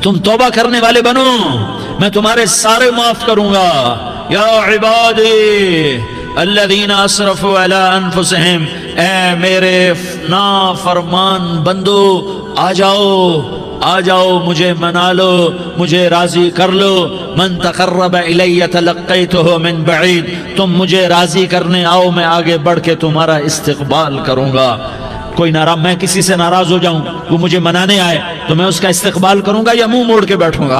تم توبہ کرنے والے بنو، میں تمہارے سارے معاف کروں گا۔ یا عبادی الذین اسرفوا علی انفسہم، اے میرے نافرمان بندو آ جاؤ مجھے منا لو، مجھے راضی کر لو۔ من تقرب الی تلقیتہ من بعید، تم مجھے راضی کرنے آؤ، میں آگے بڑھ کے تمہارا استقبال کروں گا۔ کوئی ناراض، میں کسی سے ناراض ہو جاؤں، وہ مجھے منانے آئے تو میں اس کا استقبال کروں گا یا منہ موڑ کے بیٹھوں گا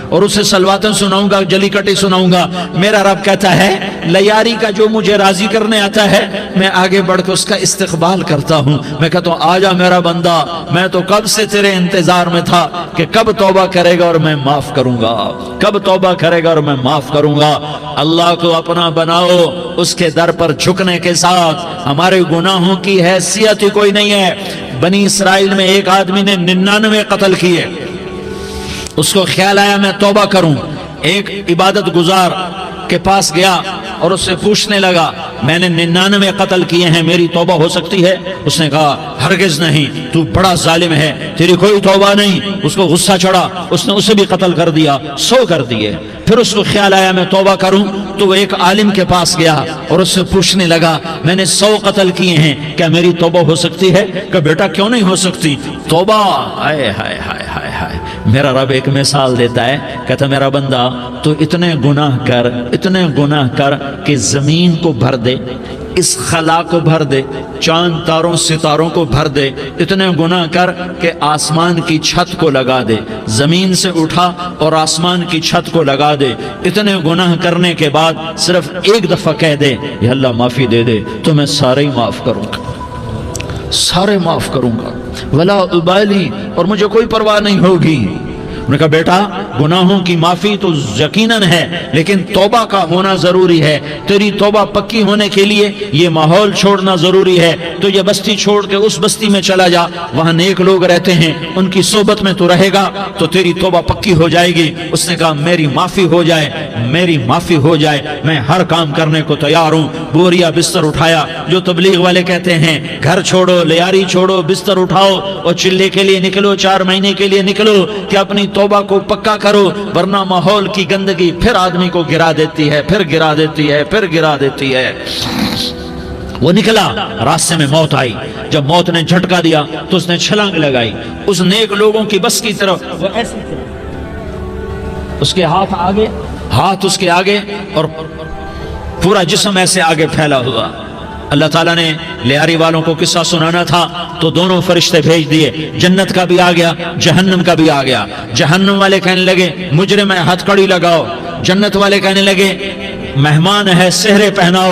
اور اسے سلواتیں سناؤں گا، جلی کٹی سناؤں گا؟ میرا رب کہتا ہے لیاری کا جو مجھے راضی کرنے آتا ہے میں آگے بڑھ کے اس کا استقبال کرتا ہوں۔ میں کہتا ہوں آجا میرا بندہ، میں تو کب سے تیرے انتظار میں تھا کہ کب توبہ کرے گا اور میں معاف کروں گا، کب توبہ کرے گا اور میں معاف کروں گا۔ اللہ کو اپنا بناؤ، اس کے در پر جھکنے کے ساتھ ہمارے گناہوں کی حیثیت ہی کوئی نہیں ہے۔ بنی اسرائیل میں ایک آدمی نے 99 قتل کیے، اس کو خیال آیا میں توبہ کروں، ایک عبادت گزار کے پاس گیا اور اس سے پوچھنے لگا میں نے 99 قتل کیے ہیں، میری توبہ ہو سکتی ہے؟ اس نے کہا ہرگز نہیں، تو بڑا ظالم ہے، تیری کوئی توبہ نہیں۔ اس کو غصہ چڑھا، اس نے اسے بھی قتل کر دیا، 100 کر دیے۔ پھر اس کو خیال آیا میں توبہ کروں تو وہ ایک عالم کے پاس گیا اور اس سے پوچھنے لگا میں نے 100 قتل کیے ہیں، کیا میری توبہ ہو سکتی ہے؟ کہ بیٹا کیوں نہیں ہو سکتی توبہ؟ ہائے ہائے ہائے ہائے ہائے، میرا رب ایک مثال دیتا ہے، کہتا میرا بندہ تو اتنے گناہ کر کہ زمین کو بھر دے، اس خلا کو بھر دے، چاند تاروں ستاروں کو بھر دے، اتنے گناہ کر کہ آسمان کی چھت کو لگا دے، زمین سے اٹھا اور آسمان کی چھت کو لگا دے، اتنے گناہ کرنے کے بعد صرف ایک دفعہ کہہ دے یا اللہ معافی دے دے تو میں سارے ہی معاف کروں گا، سارے معاف کروں گا، ولا ابالی، اور مجھے کوئی پرواہ نہیں ہوگی۔ انہوں نے کہا بیٹا گناہوں کی معافی تو یقیناً ہے لیکن توبہ کا ہونا ضروری ہے، تیری توبہ پکی ہونے کے لیے یہ ماحول چھوڑنا ضروری ہے، تو یہ بستی چھوڑ کے اس بستی میں چلا جا، وہاں نیک لوگ رہتے ہیں، ان کی صحبت میں تو رہے گا تو تیری توبہ پکی ہو جائے گی۔ اس نے کہا میری معافی ہو جائے، میری معافی ہو جائے، میں ہر کام کرنے کو تیار ہوں۔ بوریا بستر اٹھایا، جو تبلیغ والے کہتے ہیں گھر چھوڑو، لیاری چھوڑو، بستر اٹھاؤ اور چلے کے لیے نکلو، 4 مہینے کے لیے نکلو کہ اپنی توبہ کو پکا کرو، ورنہ ماحول کی گندگی پھر آدمی کو گرا دیتی ہے، پھر گرا دیتی ہے، پھر گرا دیتی ہے۔ وہ نکلا، راستے میں موت آئی، جب موت نے جھٹکا دیا تو اس نے چھلانگ لگائی اس نیک لوگوں کی بس کی طرف، وہ ایسی طرف اس کے ہاتھ اس کے آگے اور پورا جسم ایسے آگے پھیلا ہوا۔ اللہ تعالیٰ نے لیاری والوں کو قصہ سنانا تھا تو دونوں فرشتے بھیج دیے، جنت کا بھی آ گیا، جہنم کا بھی آ گیا۔ جہنم والے کہنے لگے مجرم ہے ہتھ کڑی لگاؤ، جنت والے کہنے لگے مہمان ہے سہرے پہناؤ۔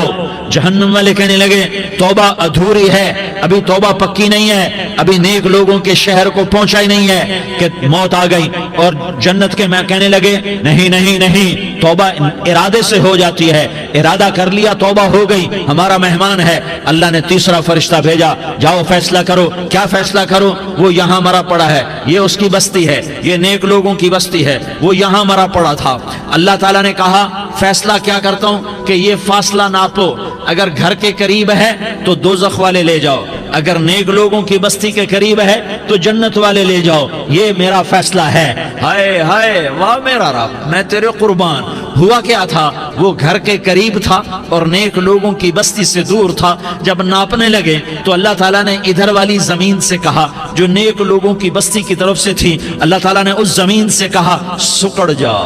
جہنم والے کہنے لگے توبہ ادھوری ہے، ابھی توبہ پکی نہیں ہے، ابھی نیک لوگوں کے شہر کو پہنچا ہی نہیں ہے کہ موت آ گئی۔ اور جنت کے میں کہنے لگے نہیں نہیں نہیں، توبہ ارادے سے ہو جاتی ہے، ارادہ کر لیا توبہ ہو گئی، ہمارا مہمان ہے۔ اللہ نے تیسرا فرشتہ بھیجا، جاؤ فیصلہ کرو۔ کیا فیصلہ کرو؟ وہ یہاں مرا پڑا ہے، یہ اس کی بستی ہے، یہ نیک لوگوں کی بستی ہے، وہ یہاں مرا پڑا تھا۔ اللہ تعالیٰ نے کہا فیصلہ کیا کرتا ہوں کہ یہ فاصلہ ناپو، اگر گھر کے قریب ہے تو دوزخ والے لے جاؤ، اگر نیک لوگوں کی بستی کے قریب ہے تو جنت والے لے جاؤ، یہ میرا فیصلہ ہے۔ ہائے ہائے واہ میرا رب، میں تیرے قربان۔ ہوا کیا تھا؟ وہ گھر کے قریب تھا اور نیک لوگوں کی بستی سے دور تھا۔ جب ناپنے لگے تو اللہ تعالیٰ نے ادھر والی زمین سے کہا جو نیک لوگوں کی بستی کی طرف سے تھی، اللہ تعالیٰ نے اس زمین سے کہا سکڑ جا،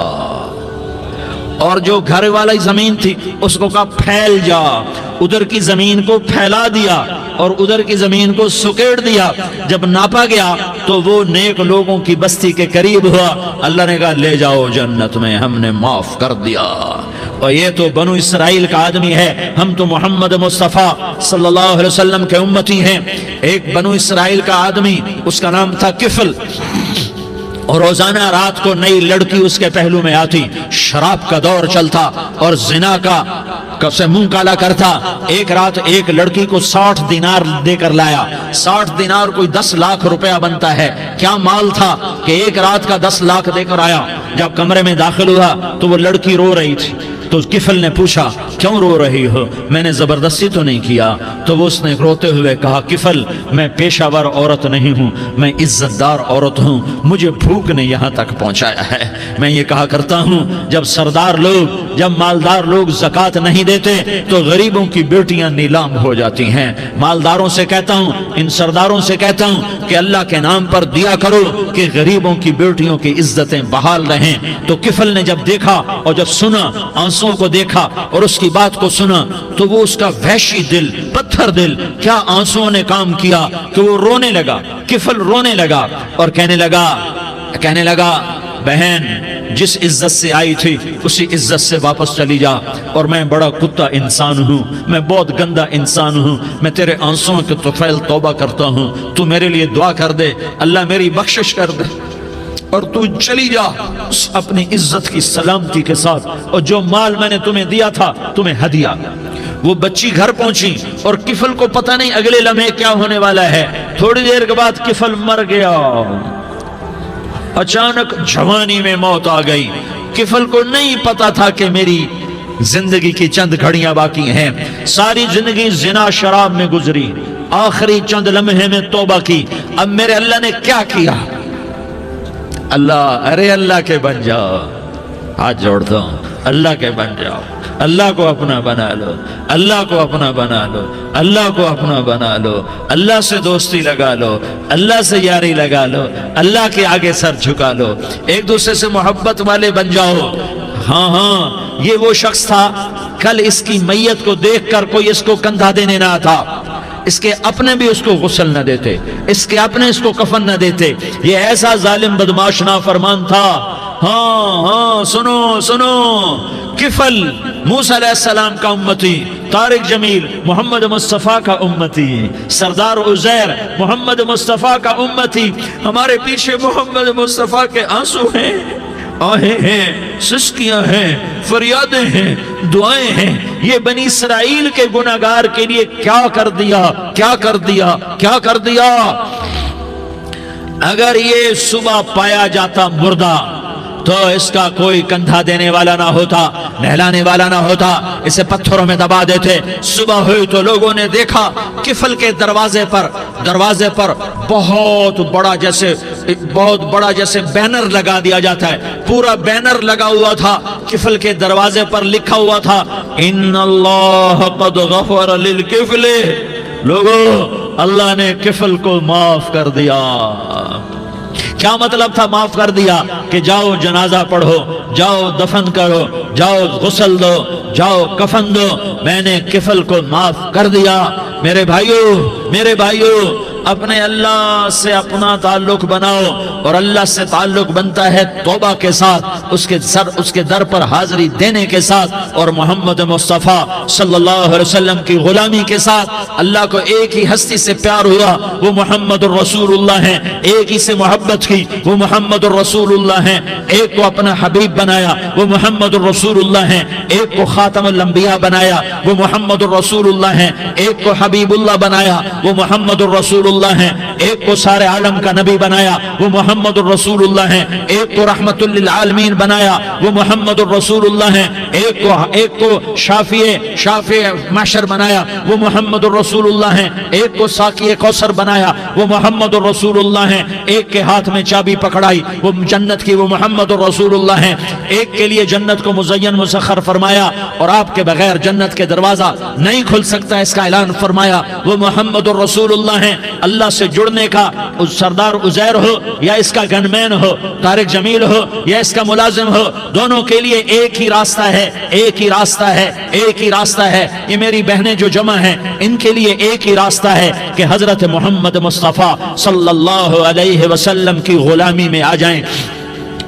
اور جو گھر والی زمین تھی اس کو کہا پھیل جا۔ ادھر کی زمین کو پھیلا دیا اور ادھر کی زمین کو سکیڑ دیا۔ جب ناپا گیا تو وہ نیک لوگوں کی بستی کے قریب ہوا۔ اللہ نے کہا لے جاؤ جنت میں، ہم نے معاف کر دیا۔ اور یہ تو بنو اسرائیل کا آدمی ہے، ہم تو محمد مصطفیٰ صلی اللہ علیہ وسلم کے امتی ہیں۔ ایک بنو اسرائیل کا آدمی، اس کا نام تھا کفل، اور روزانہ رات کو نئی لڑکی اس کے پہلو میں آتی، شراب کا دور چلتا اور زنا کا سے منہ کالا کرتا۔ ایک رات ایک لڑکی کو 60 دینار دے کر لایا۔ 60 دینار کوئی 10 لاکھ روپیہ بنتا ہے۔ کیا مال تھا کہ ایک رات کا 10 لاکھ دے کر آیا۔ جب کمرے میں داخل ہوا تو وہ لڑکی رو رہی تھی، تو کفل نے پوچھا کیوں رو رہی ہو؟ میں نے زبردستی تو نہیں کیا۔ تو وہ اس نے روتے ہوئے کہا کفل میں پیشہ ور عورت نہیں ہوں، میں عزت دار عورت ہوں، مجھے بھوک نے یہاں تک پہنچایا ہے۔ میں یہ کہا کرتا ہوں جب سردار لوگ، جب مالدار لوگ زکوٰۃ نہیں دیتے تو غریبوں کی بیٹیاں نیلام ہو جاتی ہیں۔ مالداروں سے کہتا ہوں، ان سرداروں سے کہتا ہوں کہ اللہ کے نام پر دیا کرو کہ غریبوں کی بیٹیوں کی عزتیں بحال رہیں۔ تو کفل نے جب دیکھا اور جب سنا، آنسوں کو دیکھا اور اس کی بات کو سنا، تو وہ اس کا وحشی دل، پتھر دل، کیا آنسوں نے کام کیا کہ وہ رونے لگا۔ کفل رونے لگا اور کہنے لگا بہن جس عزت سے آئی تھی اسی عزت سے واپس چلی جا، اور میں بڑا کتا انسان ہوں، میں بہت گندا انسان ہوں، میں تیرے آنسوں کے طفیل توبہ کرتا ہوں، تو میرے لیے دعا کر دے، اللہ میری بخشش کر دے، اور تو چلی جا اپنی عزت کی سلامتی کے ساتھ، اور جو مال میں نے تمہیں دیا تھا تمہیں ہدیہ۔ وہ بچی گھر پہنچی اور کفل کو پتہ نہیں اگلے لمحے کیا ہونے والا ہے۔ تھوڑی دیر کے بعد کفل مر گیا، اچانک جوانی میں موت آ گئی۔ کفل کو نہیں پتا تھا کہ میری زندگی کی چند گھڑیاں باقی ہیں، ساری زندگی زنا شراب میں گزری، آخری چند لمحے میں توبہ کی، اب میرے اللہ نے کیا کیا؟ اللہ کے بن جاؤ، ہاتھ جوڑتا ہوں، اللہ کے بن جاؤ، اللہ کو اپنا بنا لو، اللہ کو اپنا بنا لو، اللہ کو اپنا بنا لو، اللہ سے دوستی لگا لو، اللہ سے یاری لگا لو، اللہ کے آگے سر جھکا لو، ایک دوسرے سے محبت والے بن جاؤ۔ ہاں یہ وہ شخص تھا، کل اس کی میت کو دیکھ کر کوئی اس کو کندھا دینے نہ تھا، اس کے اپنے بھی اس کو غسل نہ دیتے، اس کے اپنے اس کو کفن نہ دیتے، یہ ایسا ظالم بدماش نافرمان تھا۔ ہاں سنو، کفل موسیٰ علیہ السلام کا امتی، طارق جمیل محمد مصطفیٰ کا امتی، سردار عزیر محمد مصطفیٰ کا امتی، ہمارے پیچھے محمد مصطفیٰ کے آنسو ہیں، آہیں ہیں، سسکیاں ہیں، فریادیں ہیں، دعائیں ہیں۔ یہ بنی اسرائیل کے گناہگار کے لیے کیا کر دیا۔ اگر یہ صبح پایا جاتا مردہ تو اس کا کوئی کندھا دینے والا نہ ہوتا، نہلانے والا نہ ہوتا، اسے پتھروں میں دبا دیتے۔ صبح ہوئی تو لوگوں نے دیکھا کفل کے دروازے پر بہت بڑا جیسے بینر لگا دیا جاتا ہے، پورا بینر لگا ہوا تھا، کفل کے دروازے پر لکھا ہوا تھا ان اللہ قد غفر للکفل، لوگو اللہ نے کفل کو معاف کر دیا۔ کیا مطلب تھا معاف کر دیا؟ کہ جاؤ جنازہ پڑھو، جاؤ دفن کرو، جاؤ غسل دو، جاؤ کفن دو، میں نے کفل کو معاف کر دیا۔ میرے بھائیو اپنے اللہ سے اپنا تعلق بناؤ، اور اللہ سے تعلق بنتا ہے توبہ کے ساتھ، اس کے در پر حاضری دینے کے ساتھ، اور محمد مصطفیٰ صلی اللہ علیہ وسلم کی غلامی کے ساتھ۔ اللہ کو ایک ہی ہستی سے پیار ہوا، وہ محمد الرسول اللہ ہیں، ایک ہی سے محبت کی، وہ محمد الرسول اللہ ہیں، ایک کو اپنا حبیب بنایا، وہ محمد الرسول اللہ ہیں، ایک کو خاتم الانبیاء بنایا، وہ محمد الرسول اللہ ہیں، ایک کو حبیب اللہ بنایا، وہ محمد الرسول اللہ ہیں، ایک کو سارے عالم کا نبی بنایا، وہ محمد الرسول اللہ ہیں، ایک کو رحمت للعالمین بنایا، وہ محمد الرسول اللہ ہیں، ایک کو شافع محشر بنایا، وہ محمد الرسول اللہ ہیں، ایک کو ساقی کوثر بنایا، وہ محمد الرسول اللہ ہیں، ایک کے ہاتھ میں چابی پکڑائی وہ جنت کی، وہ محمد الرسول اللہ ہیں، ایک کے لیے جنت کو مزین مسخر فرمایا اور آپ کے بغیر جنت کے دروازہ نہیں کھل سکتا اس کا اعلان فرمایا، وہ محمد الرسول اللہ ہیں۔ اللہ سے جڑنے کا سردار عزیر ہو یا اس کا گنمین ہو، طارق جمیل ہو یا اس کا ملازم ہو، دونوں کے لیے ایک ہی راستہ ہے۔ یہ میری بہنیں جو جمع ہیں ان کے لیے ایک ہی راستہ ہے کہ حضرت محمد مصطفیٰ صلی اللہ علیہ وسلم کی غلامی میں آ جائیں،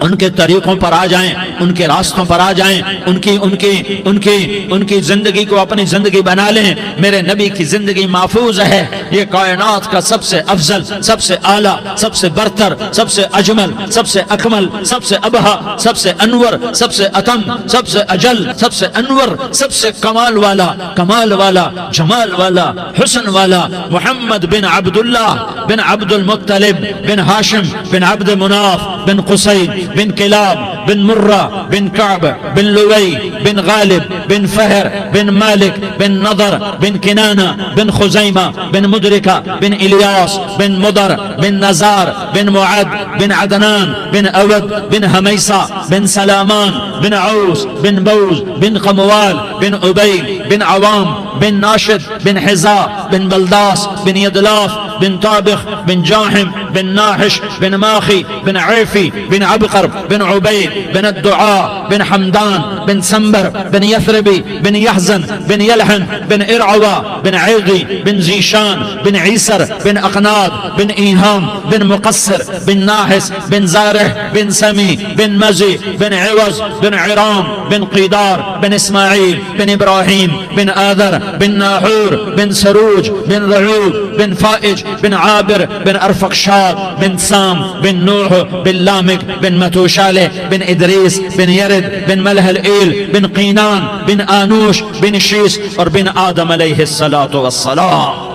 ان کے طریقوں پر آ جائیں، ان کے راستوں پر آ جائیں، ان کی زندگی کو اپنی زندگی بنا لیں۔ میرے نبی کی زندگی محفوظ ہے، یہ کائنات کا سب سے افضل، سب سے اعلیٰ، سب سے برتر، سب سے اجمل، سب سے اکمل، سب سے ابہا، سب سے انور، سب سے اتم، سب سے اجل، سب سے انور، سب سے کمال والا، جمال والا، حسن والا، محمد بن عبداللہ بن عبد المطلب بن ہاشم بن عبد مناف بن قصی بن کلاب بن مرہ بن کعب بن لوی بن غالب بن فہر بن مالک بن نضر بن کنانہ بن خزیمہ بن مدرکہ بن الیاس بن مدر بن نزار بن معد بن عدنان بن اود بن حمیسہ بن سلامان بن عوس بن بوز بن قموال بن عبید بن عوام بن ناشد بن حزا بن بلداس بن یدلاف بن طابخ بن جاحم بن ناحش بن ماخی بن عیفی بن عبقر بن عبید بن الدعاء بن حمدان بن سنبر بن یثربی بن یحزن بن یلحن بن ارعوا بن عیغی بن زیشان بن عیسر بن اقناد بن ایہام بن مقصر بن ناحس بن زارح بن سمی بن مزی بن عوض بن عرام بن قیدار بن اسماعیل بن ابراہیم بن آذر بن ناحور بن سروج بن رعود بن فائج بن عابر بن ارفقشاد بن سام بن نوح بن لامک بن متوشالہ بن ادریس بن یرد بن ملح الایل بن قینان بن آنوش بن شیس اور بن آدم علیہ السلام۔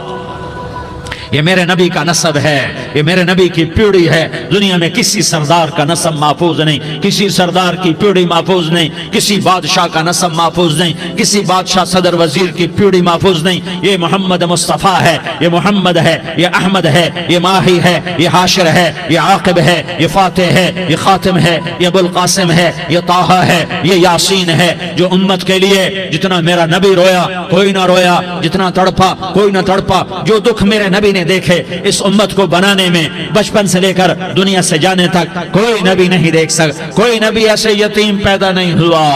یہ میرے نبی کا نسب ہے، یہ میرے نبی کی پیڑھی ہے۔ دنیا میں کسی سردار کا نسب محفوظ نہیں، کسی سردار کی پیڑھی محفوظ نہیں، کسی بادشاہ کا نسب محفوظ نہیں، کسی بادشاہ صدر وزیر کی پیڑھی محفوظ نہیں۔ یہ محمد مصطفیٰ ہے، یہ محمد ہے، یہ احمد ہے، یہ ماہی ہے، یہ حاشر ہے، یہ عاقب ہے، یہ فاتح ہے، یہ خاتم ہے، یہ ابو القاسم ہے، یہ طٰہٰ ہے، یہ یاسین ہے۔ جو امت کے لیے جتنا میرا نبی رویا کوئی نہ رویا، جتنا تڑپا کوئی نہ تڑپا، جو دکھ میرے نبی نے دیکھے اس امت کو بنانے میں، بچپن سے لے کر دنیا سے جانے تک کوئی نبی نہیں دیکھ سکتا۔ کوئی نبی ایسے یتیم پیدا نہیں ہوا،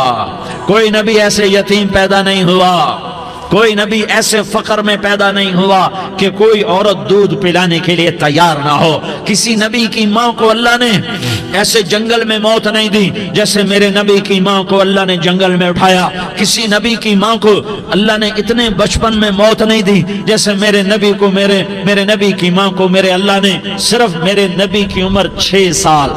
کوئی نبی ایسے یتیم پیدا نہیں ہوا، کوئی نبی ایسے فقر میں پیدا نہیں ہوا کہ کوئی عورت دودھ پلانے کے لیے تیار نہ ہو۔ کسی نبی کی ماں کو اللہ نے ایسے جنگل میں موت نہیں دی جیسے میرے نبی کی ماں کو اللہ نے جنگل میں اٹھایا۔ کسی نبی کی ماں کو اللہ نے اتنے بچپن میں موت نہیں دی جیسے میرے نبی کو میرے نبی کی ماں کو میرے اللہ نے صرف میرے نبی کی عمر 6 سال،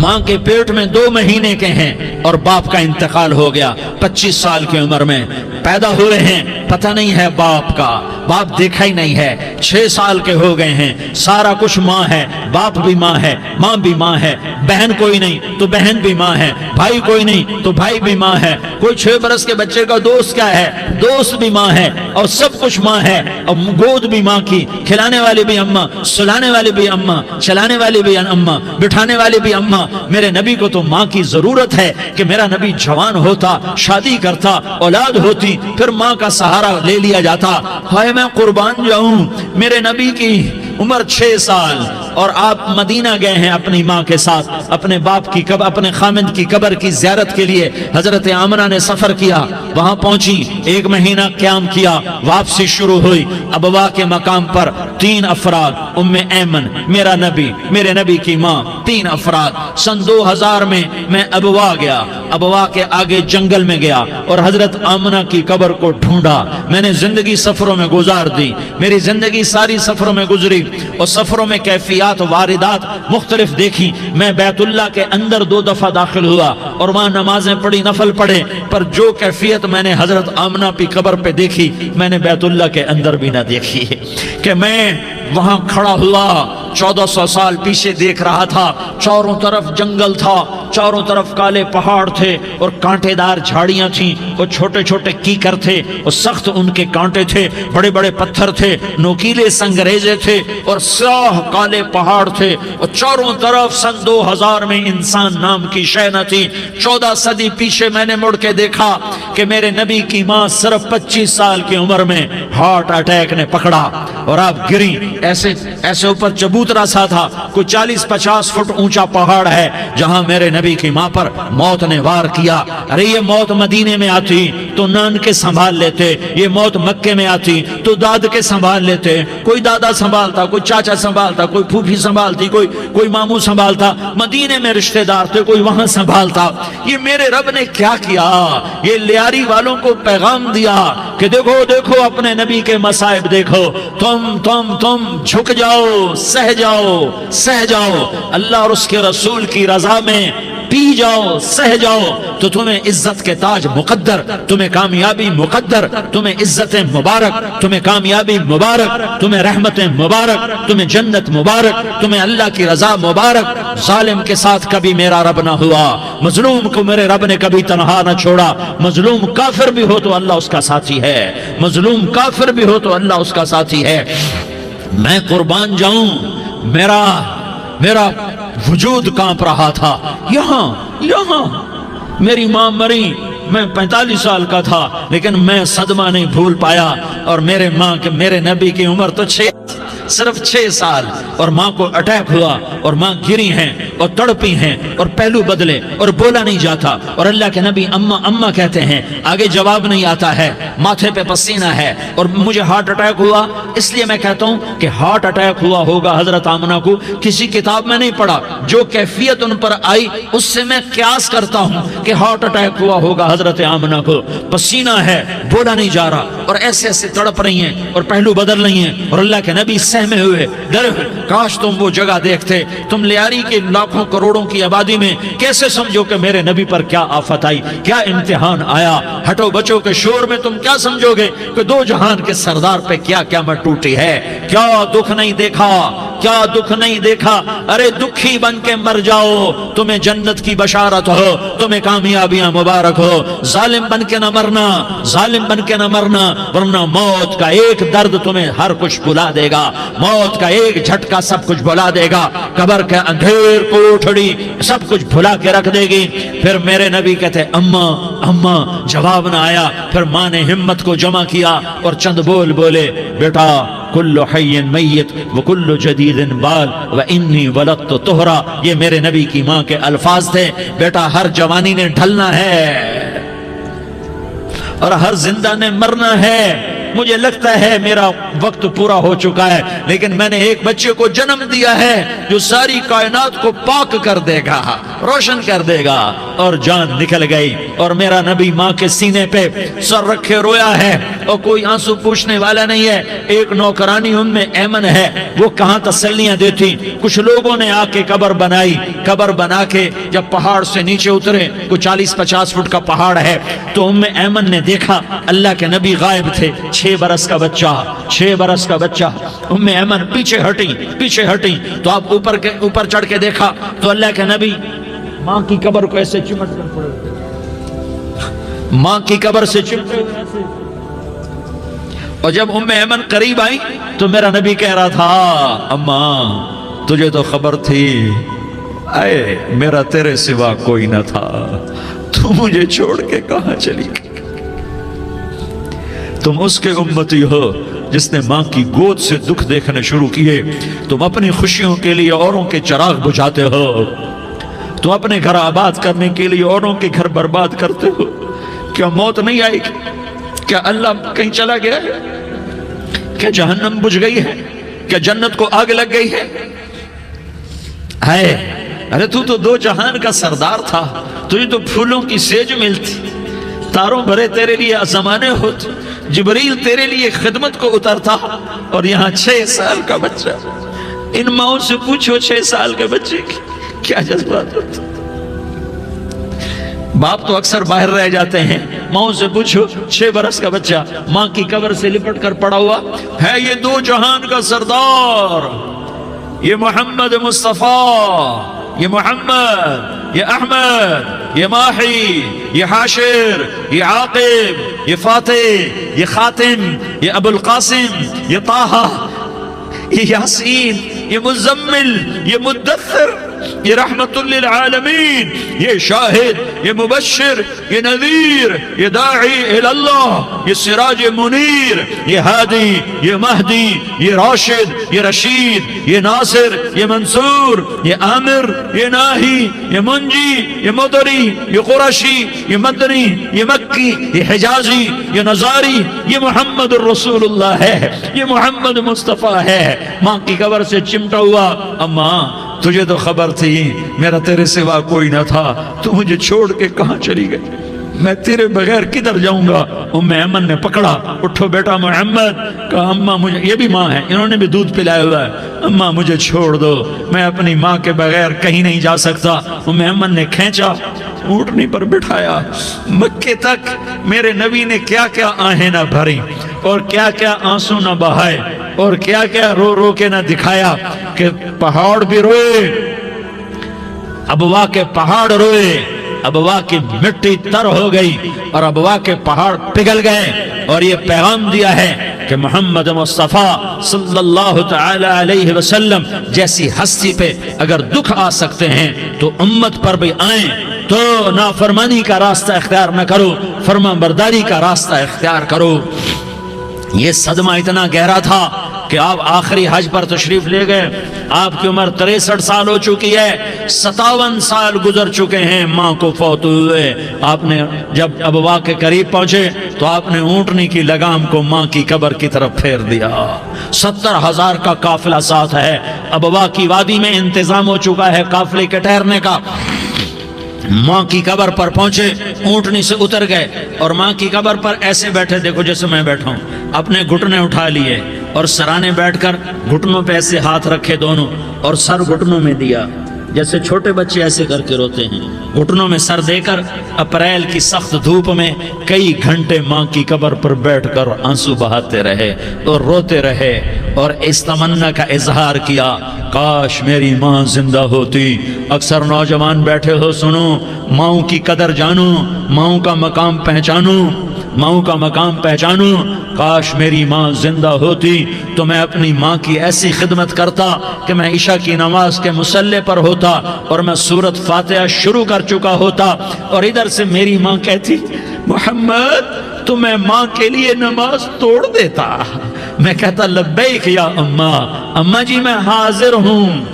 ماں کے پیٹ میں 2 مہینے کے ہیں اور باپ کا انتقال ہو گیا 25 سال کی عمر میں پیدا ہوئے ہیں، پتہ نہیں ہے باپ کا، باپ دیکھا ہی نہیں ہے، 6 سال کے ہو گئے ہیں، سارا کچھ ماں ہے، باپ بھی ماں ہے، ماں بھی ماں ہے، بہن کوئی نہیں تو بہن بھی ماں ہے، بھائی کوئی نہیں تو بھائی بھی ماں ہے، کوئی 6 برس کے بچے کا دوست کیا ہے، دوست بھی ماں ہے، اور سب کچھ ماں ہے، اور گود بھی ماں کی، کھلانے والی بھی اماں، سلانے والی بھی اماں، چلانے والی بھی اماں، بٹھانے والی بھی اماں۔ میرے نبی کو تو ماں کی ضرورت ہے کہ میرا نبی جوان ہوتا، شادی کرتا، اولاد ہوتی، پھر ماں کا سہارا لے لیا جاتا۔ ہائے میں قربان جاؤں، میرے نبی کی عمر 6 سال اور آپ مدینہ گئے ہیں اپنی ماں کے ساتھ، اپنے باپ کی اپنے خامند کی قبر کی زیارت کے لیے حضرت آمنہ نے سفر کیا، وہاں پہنچی، 1 مہینہ قیام کیا، واپسی شروع ہوئی۔ ابوا کے مقام پر 3 افراد، ام ایمن، میرا نبی، میرے نبی کی ماں، 3 افراد۔ سن 2000 میں ابوا گیا، ابوا کے آگے جنگل میں گیا اور حضرت آمنہ کی قبر کو ڈھونڈا۔ میں نے زندگی سفروں میں گزار دی، میری زندگی ساری سفروں میں گزری اور سفروں میں کیفیات واردات مختلف دیکھی۔ میں بیت اللہ کے اندر 2 دفعہ داخل ہوا اور وہاں نمازیں پڑھی، نفل پڑھے، پر جو کیفیت میں نے حضرت آمنہ کی قبر پہ دیکھی میں نے بیت اللہ کے اندر بھی نہ دیکھی، کہ میں وہاں کھڑا ہوا 1400 سال پیچھے دیکھ رہا تھا، چاروں طرف جنگل تھا، چاروں طرف کالے پہاڑ تھے اور کانٹے دار جھاڑیاں تھیں، اور چھوٹے چھوٹے کیکر تھے اور سخت ان کے کانٹے تھے، بڑے بڑے پتھر تھے، نوکیلے سنگریزے تھے اور سیاہ کالے پہاڑ تھے، اور چاروں طرف سن 2000 میں انسان نام کی شے نہ تھی۔ 14 صدی پیچھے میں نے مڑ کے دیکھا کہ میرے نبی کی ماں صرف 25 سال کی عمر میں ہارٹ اٹیک نے پکڑا اور آپ گری، ایسے اوپر چبوترا سا تھا، کوئی 40-50 فٹ اونچا پہاڑ ہے جہاں میرے نبی کی ماں پر موت نے وار کیا۔ ارے یہ موت مدینے میں آتی تو نان کے سنبھال لیتے، یہ موت مکے میں آتی تو داد کے سنبھال لیتے، کوئی دادا سنبھالتا، کوئی چاچا سنبھالتا، کوئی پھوپھی سنبھالتی، کوئی ماموں سنبھالتا، مدینے میں رشتہ دار تھے کوئی وہاں سنبھالتا۔ یہ میرے رب نے کیا کیا؟ یہ لیاری والوں کو پیغام دیا کہ دیکھو دیکھو اپنے نبی کے مصائب دیکھو، تم جھک جاؤ، سہ جاؤ، اللہ اور اس کے رسول کی رضا میں پی جاؤ سہ جاؤ تو تمہیں عزت کے تاج مقدر، تمہیں کامیابی مقدر، تمہیں عزتیں مبارک، تمہیں کامیابی مبارک، تمہیں رحمتیں مبارک، تمہیں جنت مبارک، تمہیں اللہ کی رضا مبارک۔ ظالم کے ساتھ کبھی میرا رب نہ ہوا، مظلوم کو میرے رب نے کبھی تنہا نہ چھوڑا۔ مظلوم کافر بھی ہو تو اللہ اس کا ساتھی ہے، مظلوم کافر بھی ہو تو اللہ اس کا ساتھی ہے۔ میں قربان جاؤں، میرا وجود کانپ رہا تھا۔ یہاں میری ماں مری، میں 45 سال کا تھا، لیکن میں صدمہ نہیں بھول پایا۔ اور میرے نبی کی عمر تو صرف 6 سال، اور ماں کو اٹیک ہوا اور ماں گری ہیں اور تڑپی ہیں اور پہلو بدلے اور بولا نہیں جاتا، اور اللہ کے نبی اماں اماں کہتے ہیں، آگے جواب نہیں آتا ہے، ماتھے پہ پسینہ ہے، اور مجھے ہارٹ اٹیک ہوا۔ اس لیے میں کہتا ہوں کہ ہارٹ اٹیک ہوا ہوگا حضرت آمنہ کو، کسی کتاب میں نہیں پڑھا، جو کیفیت ان پر آئی اس سے میں قیاس کرتا ہوں کہ ہارٹ اٹیک ہوا ہوگا حضرت آمنہ کو۔ پسینہ ہے، بولا نہیں جا رہا، اور ایسے ایسے تڑپ رہی ہیں اور پہلو بدل رہی ہیں، اور اللہ کے نبی سہمے ہوئے ڈرے ہوئے۔ کاش تم وہ جگہ دیکھتے، تم لیاری کے لاکھوں کروڑوں کی آبادی میں کیسے سمجھو کہ میرے نبی پر کیا آفت آئی، کیا امتحان آیا۔ ہٹو بچوں کے شور میں تم کیا سمجھو گے کہ دو جہان کے سردار پہ کیا قیامت ٹوٹی ہے۔ کیا دکھ نہیں دیکھا، کیا دکھ نہیں دیکھا۔ ارے دکھی بن کے مر جاؤ، تمہیں جنت کی بشارت ہو، تمہیں کامیابیاں مبارک ہو۔ ظالم بن کے نہ مرنا، ظالم بن کے نہ مرنا، ورنہ موت کا ایک درد تمہیں ہر کچھ بلا دے گا، موت کا ایک جھٹکا سب کچھ بھلا دے گا، قبر کے اندھیر کوٹھڑی سب کچھ بھلا کے رکھ دے گی۔ پھر میرے نبی کہتے اماں اماں، جواب نہ آیا۔ پھر ماں نے ہمت کو جمع کیا اور چند بول بولے، بیٹا کل حی میت وکل جدید بال وانی ولدت طہرا۔ یہ میرے نبی کی ماں کے الفاظ تھے، بیٹا ہر جوانی نے ڈھلنا ہے اور ہر زندہ نے مرنا ہے۔ مجھے لگتا ہے میرا وقت پورا ہو چکا ہے، لیکن میں نے ایک بچے کو جنم دیا ہے جو ساری کائنات کو پاک کر دے گا، روشن کر دے گا۔ اور جان نکل گئی، اور میرا نبی ماں کے سینے پہ سر رکھے رویا ہے، اور کوئی آنسو پوچھنے والا نہیں ہے۔ ایک نوکرانی ام میں ایمن ہے، وہ کہاں تسلیاں دیتی۔ کچھ لوگوں نے آ کے قبر بنائی، قبر بنا کے جب پہاڑ سے نیچے اترے، کوئی 40-50 فٹ کا پہاڑ ہے، تو ام ایمن نے دیکھا اللہ کے نبی غائب تھے، 6 برس کا بچہ، 6 برس کا بچہ۔ ام ایمن پیچھے ہٹی تو آپ اوپر چڑھ کے دیکھا تو اللہ کے نبی ماں کی قبر کو ایسے چمٹ کر پڑے، ماں کی قبر سے چمٹے ہوئے ایسے۔ اور جب ام ایمن قریب آئی تو میرا نبی کہہ رہا تھا، اماں تجھے تو خبر تھی، اے میرا تیرے سوا کوئی نہ تھا، تو مجھے چھوڑ کے کہاں چلی گئی۔ تم اس کے امتی ہو جس نے ماں کی گود سے دکھ دیکھنے شروع کیے۔ تم اپنی خوشیوں کے لیے اوروں کے چراغ بجھاتے ہو، تم اپنے گھر آباد کرنے کے لیے اوروں کے گھر برباد کرتے ہو۔ کیا موت نہیں آئے گی؟ کیا اللہ کہیں چلا گیا ہے؟ کیا جہنم بجھ گئی ہے؟ کیا جنت کو آگ لگ گئی ہے؟ ارے تو 2 جہان کا سردار تھا، تجھے تو پھولوں کی سیج ملتی، تاروں بھرے تیرے لیے زمانے ہوتے، جبریل تیرے لیے خدمت کو اترتا، اور یہاں 6 سال کا بچہ۔ ان ماؤں سے پوچھو 6 سال کے بچے کی کیا جذبات ہوتے۔ باپ تو اکثر باہر رہ جاتے ہیں، ماؤں سے پوچھو 6 برس کا بچہ ماں کی قبر سے لپٹ کر پڑا ہوا ہے۔ یہ 2 جہان کا سردار، یہ محمد مصطفیٰ، یہ محمد، یہ احمد، یہ ماہی، یہ حاشر، یہ عاقب، یہ فاتح، یہ خاتم، یہ ابو القاسم، یہ طٰہٰ، یہ یاسین، یہ مزمل، یہ مدثر، یہ رحمت للعالمین، یہ شاہد، یہ مبشر، یہ نذیر، یہ داعی اللہ، یہ سراج منیر، یہ ہادی، یہ مہدی، یہ راشد، یہ رشید، یہ ناصر، یہ منصور، یہ عامر، یہ ناہی، یہ منجی، یہ مدری، یہ قرشی، یہ مدنی، یہ مکی، یہ حجازی، یہ نظاری، یہ محمد الرسول اللہ ہے، یہ محمد مصطفیٰ ہے۔ ماں کی قبر سے چمٹا ہوا، اماں تجھے تو خبر تھی میرا تیرے سوا کوئی نہ تھا، تو مجھے چھوڑ کے کہاں چلی گئی۔ میں تیرے بغیر کدھر جاؤں گا؟ ام ایمن نے پکڑا، اٹھو بیٹا محمد، کہا اماں مجھے، یہ بھی ماں ہے، انہوں نے بھی دودھ پلایا ہوا ہے، اماں مجھے چھوڑ دو، میں اپنی ماں کے بغیر کہیں نہیں جا سکتا۔ ام ایمن نے کھینچا، اونٹنی پر بٹھایا، مکے تک میرے نبی نے کیا کیا آہیں نہ بھری اور کیا کیا آنسو نہ بہائے اور کیا کیا رو رو کے نہ دکھایا کہ پہاڑ بھی روئے، ابوا کے پہاڑ روئے، ابوا کی مٹی تر ہو گئی اور ابوا کے پہاڑ پگھل گئے، اور یہ پیغام دیا ہے کہ محمد مصطفیٰ صلی اللہ تعالی علیہ وسلم جیسی ہستی پہ اگر دکھ آ سکتے ہیں تو امت پر بھی آئیں، تو نافرمانی کا راستہ اختیار نہ کرو، فرما برداری کا راستہ اختیار کرو۔ یہ صدمہ اتنا گہرا تھا کہ آپ آخری حج پر تشریف لے گئے، آپ کی عمر 63 سال ہو چکی ہے، 57 سال گزر چکے ہیں ماں کو فوت ہوئے۔ آپ نے جب ابوا کے قریب پہنچے تو آپ نے اونٹنی کی لگام کو ماں کی قبر کی طرف پھیر دیا۔ 70,000 کا قافلہ ساتھ ہے، ابوا کی وادی میں انتظام ہو چکا ہے قافلے کے ٹھہرنے کا۔ ماں کی قبر پر پہنچے، اونٹنی سے اتر گئے اور ماں کی قبر پر ایسے بیٹھے، دیکھو جیسے میں بیٹھا ہوں، اپنے گھٹنے اٹھا لیے اور سرانے بیٹھ کر گھٹنوں پہ ایسے ہاتھ رکھے دونوں اور سر گھٹنوں میں دیا، جیسے چھوٹے بچے ایسے کر کے روتے ہیں، گھٹنوں میں سر دے کر اپریل کی سخت دھوپ میں کئی گھنٹے ماں کی قبر پر بیٹھ کر آنسو بہاتے رہے اور روتے رہے اور اس تمنا کا اظہار کیا، کاش میری ماں زندہ ہوتی۔ اکثر نوجوان بیٹھے ہو، سنو، ماؤں کی قدر جانو، ماؤں کا مقام پہچانو، ماؤں کا مقام پہچانو۔ کاش میری ماں زندہ ہوتی تو میں اپنی ماں کی ایسی خدمت کرتا کہ میں عشاء کی نماز کے مصلی پر ہوتا اور میں سورۃ فاتحہ شروع کر چکا ہوتا، اور ادھر سے میری ماں کہتی محمد تو میں ماں کے لیے نماز توڑ دیتا، میں کہتا لبیک یا اماں، اماں جی میں حاضر ہوں۔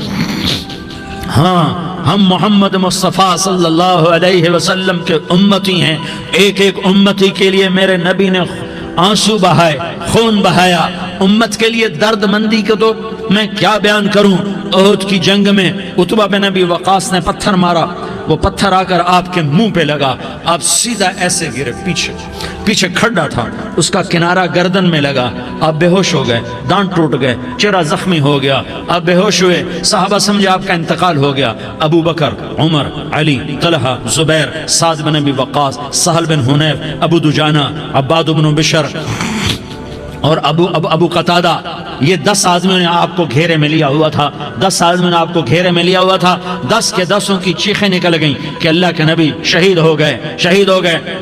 ہاں، ہم محمد مصطفیٰ صلی اللہ علیہ وسلم کے امتی ہیں، ایک ایک امتی کے لیے میرے نبی نے آنسو بہائے، خون بہایا، امت کے لیے درد مندی کو تو میں کیا بیان کروں۔ احد کی جنگ میں عتبہ بن ابی وقاص نے پتھر مارا، وہ پتھر آ کر آپ کے منہ پہ لگا، آپ سیدھا ایسے گرے، پیچھے کھڈا تھا، اس کا کنارہ گردن میں لگا، آپ بے ہوش ہو گئے، دانت ٹوٹ گئے، چہرہ زخمی ہو گیا، آپ بے ہوش ہوئے، صحابہ سمجھے آپ کا انتقال ہو گیا۔ ابو بکر، عمر، علی، طلحہ، زبیر، سعد بن ابی وقاص، سہل بن حنیف، ابو دجانہ، عباد بن بشر اور ابو قتادہ، یہ 10 آدمیوں نے آپ کو گھیرے میں لیا ہوا تھا، 10 آدمیوں نے آپ کو گھیرے میں لیا ہوا تھا، 10 کے 10 کی چیخیں نکل گئیں کہ اللہ کے نبی شہید ہو گئے۔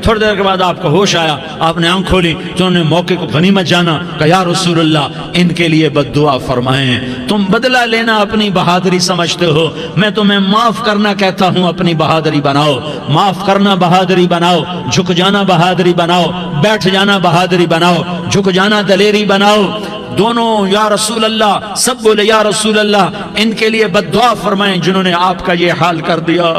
تھوڑی دیر کے بعد آپ کو ہوش آیا، آپ نے آنکھ کھولی تو انہوں نے موقع کو غنیمت جانا کہ یا رسول اللہ ان کے لیے بد دعا فرمائیں، تم بدلہ لینا اپنی بہادری سمجھتے ہو، میں تمہیں معاف کرنا کہتا ہوں، اپنی بہادری بناؤ، معاف کرنا بہادری بناؤ، جھک جانا بہادری بناؤ، بیٹھ جانا بہادری بناؤ، جھک جانا دلیری بناؤ۔ دونوں یا رسول اللہ، سب بولے یا رسول اللہ، ان کے لیے بد دعا فرمائیں جنہوں نے آپ کا یہ حال کر دیا۔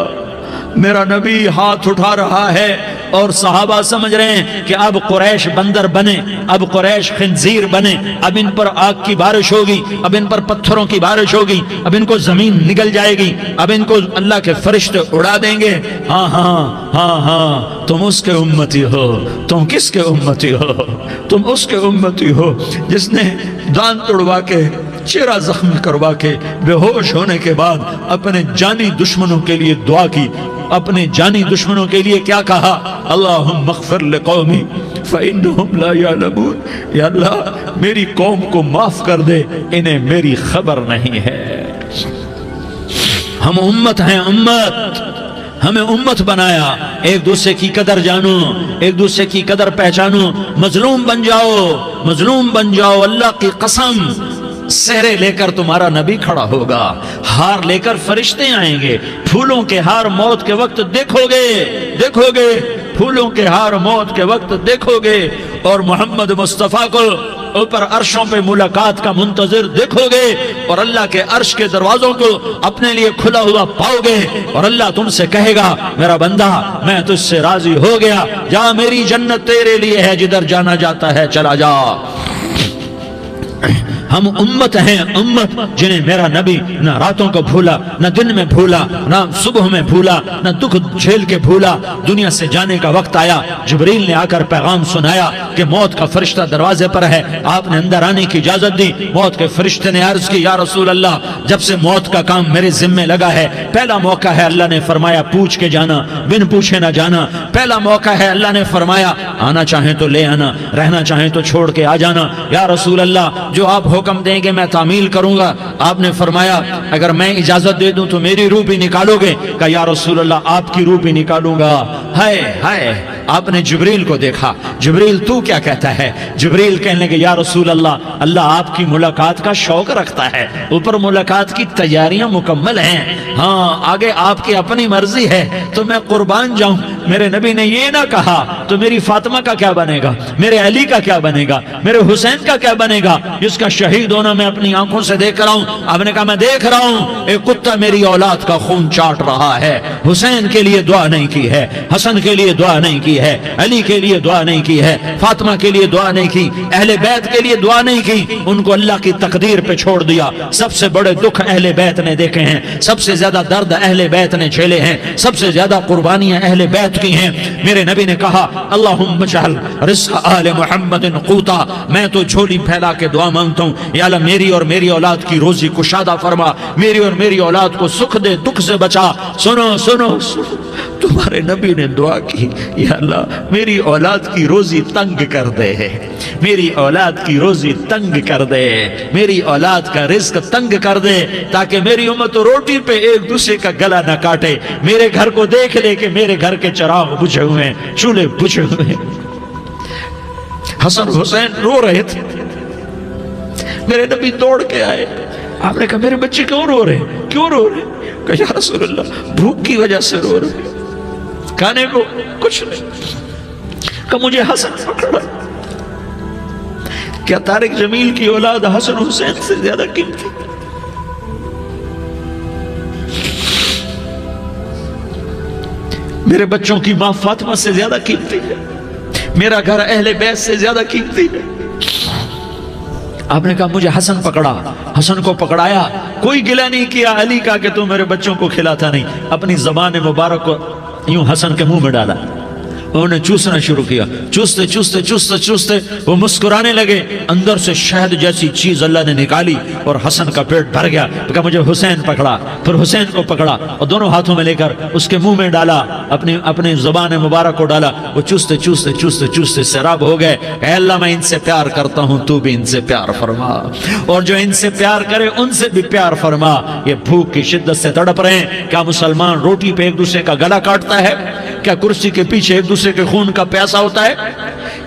میرا نبی ہاتھ اٹھا رہا ہے اور صحابہ سمجھ رہے ہیں کہ اب قریش بندر بنے، اب قریش خنزیر بنے، اب ان پر آگ کی بارش ہوگی، اب ان پر پتھروں کی بارش ہوگی، اب ان کو زمین نگل جائے گی، اب ان کو اللہ کے فرشتے اڑا دیں گے۔ ہاں ہاں ہاں ہاں، تم اس کے امتی ہو، تم کس کے امتی ہو؟ تم اس کے امتی ہو جس نے دانت توڑوا کے، چہرہ زخمی کروا کے، بے ہوش ہونے کے بعد اپنے جانی دشمنوں کے لیے دعا کی، اپنے جانی دشمنوں کے لیے کیا کہا؟ اللہم اغفر لقومی فإنہم لا یعلمون، یا اللہ میری قوم کو معاف کر دے، انہیں میری خبر نہیں ہے۔ ہم امت ہیں، امت، ہمیں امت بنایا، ایک دوسرے کی قدر جانو، ایک دوسرے کی قدر پہچانو، مظلوم بن جاؤ، مظلوم بن جاؤ، اللہ کی قسم سہرے لے کر تمہارا نبی کھڑا ہوگا، ہار لے کر فرشتے آئیں گے، پھولوں کے ہار موت کے وقت دیکھو گے، پھولوں کے ہار موت کے وقت دیکھو گے، اور محمد مصطفیٰ کو اوپر عرشوں پہ ملاقات کا منتظر دیکھو گے، اور اللہ کے عرش کے دروازوں کو اپنے لیے کھلا ہوا پاؤ گے، اور اللہ تم سے کہے گا میرا بندہ میں تجھ سے راضی ہو گیا، جا میری جنت تیرے لیے ہے، جدھر جانا جاتا ہے چلا جا۔ ہم امت ہیں، امت جنہیں میرا نبی نہ راتوں کو بھولا، نہ دن میں بھولا، نہ صبح میں بھولا، نہ دکھ جھیل کے بھولا۔ دنیا سے جانے کا وقت آیا، جبریل نے آ کر پیغام سنایا کہ موت کا فرشتہ دروازے پر ہے، آپ نے اندر آنے کی اجازت دی۔ موت کے فرشتے نے عرض کی، یا رسول اللہ، جب سے موت کا کام میرے ذمے لگا ہے، پہلا موقع ہے، اللہ نے فرمایا پوچھ کے جانا، بن پوچھے نہ جانا۔ پہلا موقع ہے، اللہ نے فرمایا آنا چاہیں تو لے آنا، رہنا چاہیں تو چھوڑ کے آ جانا۔ یا رسول اللہ، جو آپ حکم دیں گے میں تعمیل کروں گا۔ آپ نے فرمایا اگر میں اجازت دے دوں تو میری روح بھی نکالو گے؟ کہا یا رسول اللہ، آپ کی روح بھی نکالوں گا۔ ہائے ہائے، آپ نے جبریل کو دیکھا، جبریل تو کیا کہتا ہے؟ جبریل کہنے لگے یا رسول اللہ، اللہ آپ کی ملاقات کا شوق رکھتا ہے، اوپر ملاقات کی تیاریاں مکمل ہیں، ہاں آگے آپ کی اپنی مرضی ہے تو میں قربان جاؤں۔ میرے نبی نے یہ نہ کہا تو میری فاطمہ کا کیا بنے گا، میرے علی کا کیا بنے گا، میرے حسین کا کیا بنے گا، جس کا شہید ہونا میں اپنی آنکھوں سے دیکھ رہا ہوں۔ آپ نے کہا میں دیکھ رہا ہوں، ایک کتا میری اولاد کا خون چاٹ رہا ہے۔ حسین کے لیے دعا نہیں کی ہے، حسن کے لیے دعا نہیں کی ہے، علی کے لیے دعا نہیں کی ہے، فاطمہ کے لیے دعا نہیں کی، اہل بیت کے لیے دعا نہیں کی، ان کو اللہ کی تقدیر پہ چھوڑ دیا۔ سب سے بڑے دکھ اہل بیت نے دیکھے ہیں، سب سے زیادہ درد اہل بیت نے جھیلے ہیں، سب سے زیادہ قربانیاں اہل بیت کی ہیں۔ میرے نبی نے کہا اللہم اجعل رزق آل محمد قوتا، میں تو جھولی پھیلا کے دعا مانگتا ہوں، یا اللہ میری اور میری اولاد کی روزی کشادہ فرما، میری اور میری اولاد کو سکھ دے، دکھ سے بچا۔ سنو سنو سنو، تمہارے نبی نے دعا کی، یا اللہ میری اولاد کی روزی تنگ کر دے، میری اولاد کی روزی تنگ کر دے، میری اولاد کا رزق تنگ کر دے، تاکہ میری امت روٹی پہ ایک دوسرے کا گلا نہ کاٹے، میرے گھر کو دیکھ لے کہ میرے گھر کے چراغ بجھے ہوئے ہیں، چولہے بجھے ہوئے ہیں۔ حسن حسین رو رہے تھے، میرے نبی دوڑ کے آئے، آپ نے کہا میرے بچے کیوں رو رہے ہیں، کیوں رو رہے ہیں؟ کہا یا رسول اللہ بھوک کی وجہ سے رو رہے ہیں، کھانے کو کچھ نہیں۔ کہ مجھے حسن پکڑا۔ کیا طارق جمیل کی اولاد حسن حسین سے زیادہ قیمتی؟ میرے بچوں کی ماں فاطمہ سے زیادہ قیمتی ہے، میرا گھر اہل بیت سے زیادہ قیمتی ہے۔ آپ نے کہا مجھے حسن پکڑا، حسن کو پکڑایا، کوئی گلہ نہیں کیا علی کا کہ تو میرے بچوں کو کھلاتا نہیں، اپنی زبان مبارک کو یوں حسن کے منہ میں ڈالا، انہوں نے چوسنا شروع کیا، چوستے چوستے چوستے چوستے وہ مسکرانے لگے، اندر سے شہد جیسی چیز اللہ نے نکالی اور حسن کا پیٹ بھر گیا۔ کہا مجھے حسین پکڑا، پھر حسین کو پکڑا اور دونوں ہاتھوں میں لے کر اس کے منہ میں ڈالا، اپنی زبان مبارک کو ڈالا، وہ چوستے چوستے چوستے چوستے سیراب ہو گئے۔ اے اللہ میں ان سے پیار کرتا ہوں، تو بھی ان سے پیار فرما، اور جو ان سے پیار کرے ان سے بھی پیار فرما۔ یہ بھوک کی شدت سے تڑپ رہے ہیں، کیا مسلمان روٹی پہ ایک دوسرے کا گلا کاٹتا ہے؟ کیا کرسی کے پیچھے ایک دوسرے کے خون کا پیاسا ہوتا ہے؟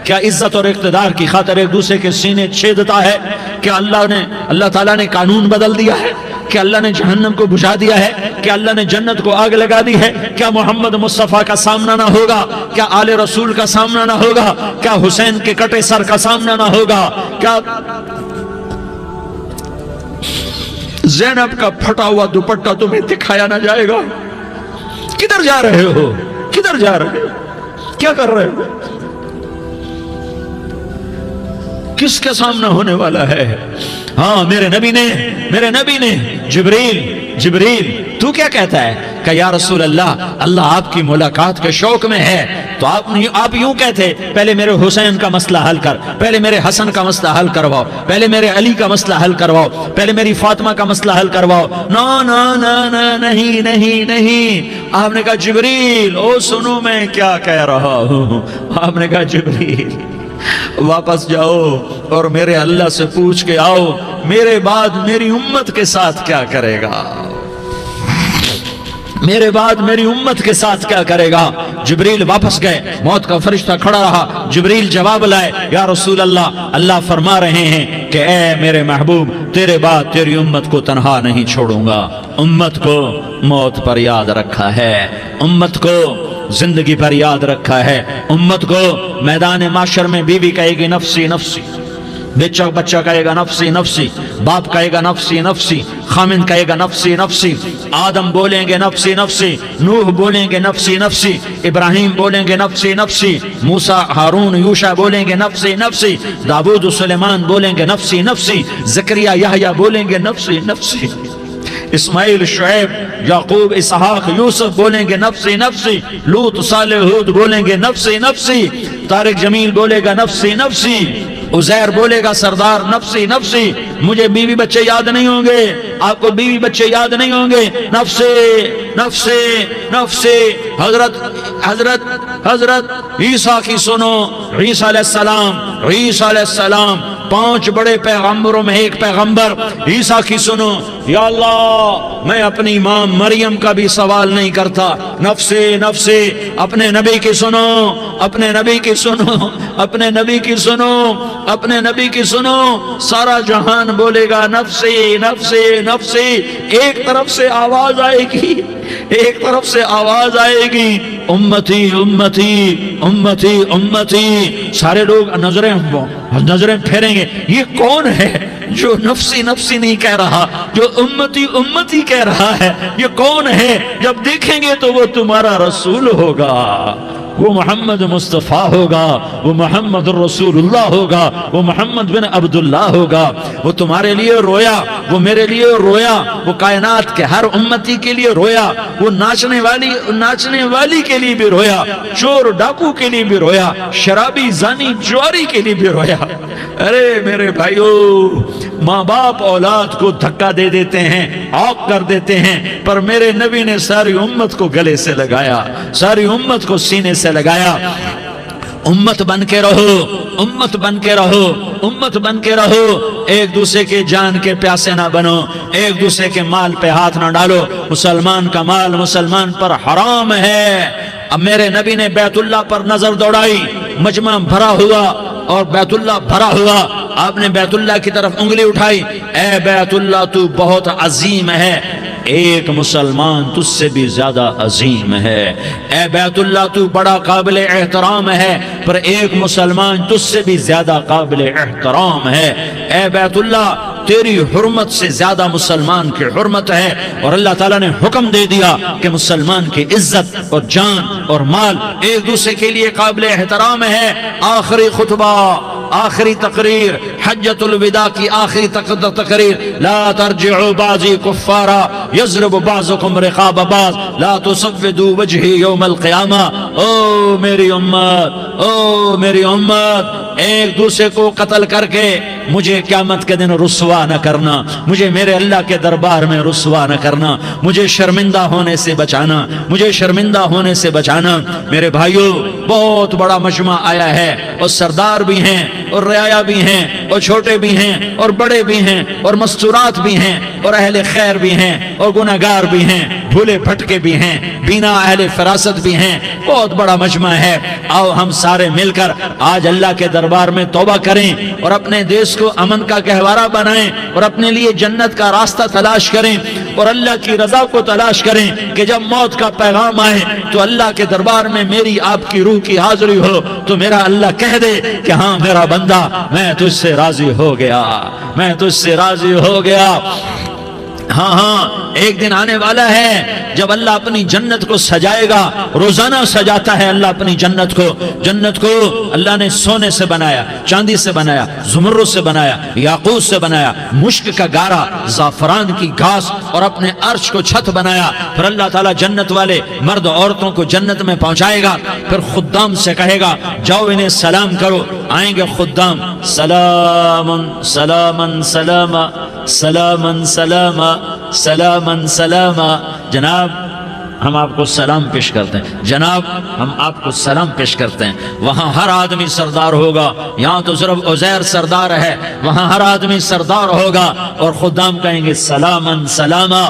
کیا عزت اور اقتدار کی خاطر ایک دوسرے کے سینے چھیدتا ہے؟ کیا اللہ تعالیٰ نے قانون بدل دیا ہے؟ کیا اللہ نے جہنم کو بجھا دیا ہے؟ کیا اللہ نے جنت کو آگ لگا دی ہے؟ کیا محمد مصطفیٰ کا سامنا نہ ہوگا؟ کیا آل رسول کا سامنا نہ ہوگا؟ کیا حسین کے کٹے سر کا سامنا نہ ہوگا؟ کیا زینب کا پھٹا ہوا دوپٹہ تمہیں دکھایا نہ جائے گا؟ کدھر جا رہے ہو؟ کدھر جا رہے ہو؟ کیا کر رہے ہو؟ کس کا سامنا ہونے والا ہے؟ ہاں میرے نبی نے جبریل تو کیا کہتا ہے؟ کہ یا رسول اللہ آپ کی ملاقات کے شوق میں ہے، تو آپ یوں کہتے پہلے میرے حسین کا مسئلہ حل کر، پہلے میرے حسن کا مسئلہ حل کرواؤ، پہلے میرے علی کا مسئلہ حل کرواؤ، پہلے میری فاطمہ کا مسئلہ حل کرواؤ۔ نہیں۔ آپ نے کہا جبریل او سنو میں کیا کہہ رہا ہوں۔ آپ نے کہا جبریل واپس جاؤ اور میرے اللہ سے پوچھ کے آؤ میرے بعد میری امت کے ساتھ کیا کرے گا، میرے بعد میری امت کے ساتھ کیا کرے گا۔ جبریل واپس گئے، موت کا فرشتہ کھڑا رہا، جبریل جواب لائے یا رسول اللہ فرما رہے ہیں کہ اے میرے محبوب تیرے بعد تیری امت کو تنہا نہیں چھوڑوں گا، امت کو موت پر یاد رکھا ہے، امت کو زندگی پر یاد رکھا ہے، امت کو میدان معاشر میں بیوی کہے گی نفسی نفسی، بچہ کہے گا نفسی نفسی، باپ کہے گا نفسی نفسی، خامن کہے گا نفسی نفسی، آدم بولیں گے نفسی نفسی، نوح بولیں گے نفسی نفسی، ابراہیم بولیں گے نفسی نفسی، موسیٰ ہارون یوشع بولیں گے نفسی نفسی، داؤد و سلیمان بولیں گے نفسی نفسی، زکریا یحییٰ بولیں گے نفسی نفسی، اسماعیل شعیب یعقوب اسحاق یوسف بولیں گے نفسی نفسی، لوط صالح ہود بولیں گے نفسی نفسی، طارق جمیل بولے گا نفسی نفسی، عزیر بولے گا سردار نفسی نفسی، مجھے بیوی بچے یاد نہیں ہوں گے، آپ کو بیوی بچے یاد نہیں ہوں گے، نفسی نفسی نفسی۔ حضرت عیسیٰ کی سنو، عیسیٰ علیہ السلام 5 بڑے پیغمبروں میں ایک پیغمبر عیسیٰ کی سنو، یا اللہ میں اپنی ماں مریم کا بھی سوال نہیں کرتا، نفسی نفسی۔ اپنے نبی کی سنو، اپنے نبی کی سنو، اپنے نبی کی سنو، اپنے نبی کی سنو، سارا جہان بولے گا نفسی نفسی نفسی۔ ایک طرف سے آواز آئے گی، ایک طرف سے آواز آئے گی، امتی امتی امتی امتی۔ سارے لوگ نظریں پھیریں گے، یہ کون ہے جو نفسی نفسی نہیں کہہ رہا، جو امتی امتی کہہ رہا ہے، یہ کون ہے؟ جب دیکھیں گے تو وہ تمہارا رسول ہوگا، وہ محمد مصطفیٰ ہوگا، وہ محمد الرسول اللہ ہوگا، وہ محمد بن عبداللہ ہوگا۔ وہ تمہارے لیے رویا، وہ میرے لیے رویا، وہ کائنات کے ہر امتی کے لیے رویا، وہ ناچنے والی کے لیے بھی رویا، چور ڈاکو کے لیے بھی رویا، شرابی زانی جواری کے لیے بھی رویا۔ ارے میرے بھائیو، ماں باپ اولاد کو دھکا دے دیتے ہیں، عوق کر دیتے ہیں، پر میرے نبی نے ساری امت کو گلے سے لگایا، ساری امت کو سینے سے لگایا۔ امت بن کے رہو، امت بن کے رہو، امت بن کے رہو، ایک دوسرے کے جان کے پیاسے نہ بنو، ایک دوسرے کے مال پہ ہاتھ نہ ڈالو۔ مسلمان کا مال مسلمان پر حرام ہے۔ اب میرے نبی نے بیت اللہ پر نظر دوڑائی، مجمع بھرا ہوا اور بیت اللہ بھرا ہوا، آپ نے بیت اللہ کی طرف انگلی اٹھائی، اے بیت اللہ تو بہت عظیم ہے، ایک مسلمان تجھ سے بھی زیادہ عظیم ہے، اے بیت اللہ تو بڑا قابل احترام ہے، پر ایک مسلمان تجھ سے بھی زیادہ قابل احترام ہے، اے بیت اللہ تیری حرمت سے زیادہ مسلمان کی حرمت ہے۔ اور اللہ تعالیٰ نے حکم دے دیا کہ مسلمان کی عزت اور جان اور مال ایک دوسرے کے لیے قابل احترام ہے۔ آخری خطبہ، آخری تقریر، حجۃ الوداع کی آخری تقریر، لا ترجعوا بعضی کفارا یضرب بعضکم رقاب بعض لا تسودوا وجہی یوم القیامہ۔ او میری امت، او میری امت، ایک دوسرے کو قتل کر کے مجھے قیامت کے دن رسوا نہ کرنا، مجھے میرے اللہ کے دربار میں رسوا نہ کرنا، مجھے شرمندہ ہونے سے بچانا، مجھے شرمندہ ہونے سے بچانا۔ میرے بھائیو، بہت بڑا مجمع آیا ہے، اور سردار بھی ہیں اور رعایا بھی ہیں اور چھوٹے بھی ہیں اور بڑے بھی ہیں اور مستورات بھی ہیں اور اہل خیر بھی ہیں اور گناہگار بھی ہیں، بھولے بھٹکے بھی ہیں، بینا اہل فراست بھی ہیں، بہت بڑا مجمع ہے۔ آؤ ہم سارے مل کر آج اللہ کے دربار میں توبہ کریں اور اپنے دیش کو امن کا گہوارہ بنائیں اور اپنے لیے جنت کا راستہ تلاش کریں اور اللہ کی رضا کو تلاش کریں کہ جب موت کا پیغام آئے تو اللہ کے دربار میں میری آپ کی روح کی حاضری ہو تو میرا اللہ کہہ دے کہ ہاں میرا بندہ، میں تجھ سے راضی ہو گیا، میں تجھ سے راضی ہو گیا۔ ہاں ہاں، ایک دن آنے والا ہے جب اللہ اپنی جنت کو سجائے گا، روزانہ سجاتا ہے اللہ اپنی جنت کو۔ جنت کو اللہ نے سونے سے بنایا، چاندی سے بنایا، زمرد سے بنایا، یاقوت سے بنایا، مشک کا گارا، زعفران کی گھاس اور اپنے عرش کو چھت بنایا۔ پھر اللہ تعالیٰ جنت والے مرد عورتوں کو جنت میں پہنچائے گا، پھر خدام سے کہے گا جاؤ انہیں سلام کرو۔ آئیں گے خدام، سلامن سلامن سلاما سلامن سلاما سلامن سلاما۔ جناب ہم آپ کو سلام پیش کرتے ہیں، جناب ہم آپ کو سلام پیش کرتے ہیں۔ وہاں ہر آدمی سردار ہوگا، یہاں تو صرف عزیر سردار ہے، وہاں ہر آدمی سردار ہوگا اور خدام کہیں گے سلامن سلاما۔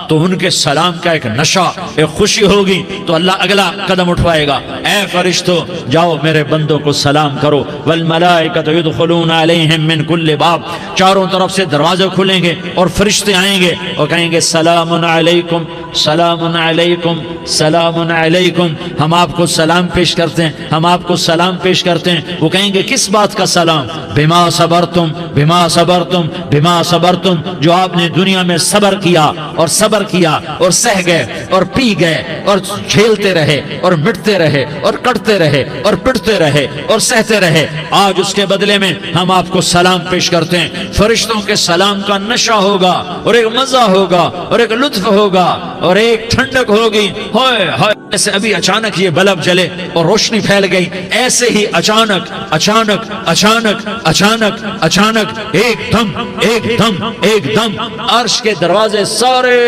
تو ان کے سلام کا ایک نشہ، ایک خوشی ہوگی، تو اللہ اگلا قدم اٹھوائے گا، اے فرشتوں جاؤ میرے بندوں کو سلام کرو۔ والملائکۃ یدخلون علیہم من کل باب، چاروں طرف سے دروازے کھلیں گے اور فرشتے آئیں گے اور کہیں گے سلام علیکم، سلام علیکم، علیکم سلام علیکم، ہم آپ کو سلام پیش کرتے ہیں، ہم آپ کو سلام پیش کرتے ہیں۔ وہ کہیں گے کس بات کا سلام؟ بما صبرتم بما صبرتم بما صبرتم، جو آپ نے دنیا میں صبر کیا اور صبر کیا اور سہ گئے اور پی گئے اور جھیلتے رہے اور مٹتے رہے اور کٹتے رہے اور پٹتے رہے اور سہتے رہے، آج اس کے بدلے میں ہم آپ کو سلام پیش کرتے ہیں۔ فرشتوں کے سلام کا نشہ ہوگا اور ایک مزہ ہوگا اور ایک لطف ہوگا اور ایک ٹھنڈک ہوگی۔ ہوئے ہوئے، ایسے ابھی اچانک یہ بلب جلے اور روشنی پھیل گئی، ایسے ہی اچانک اچانک اچانک اچانک اچانک ایک دم ایک دم ایک دم عرش کے دروازے سارے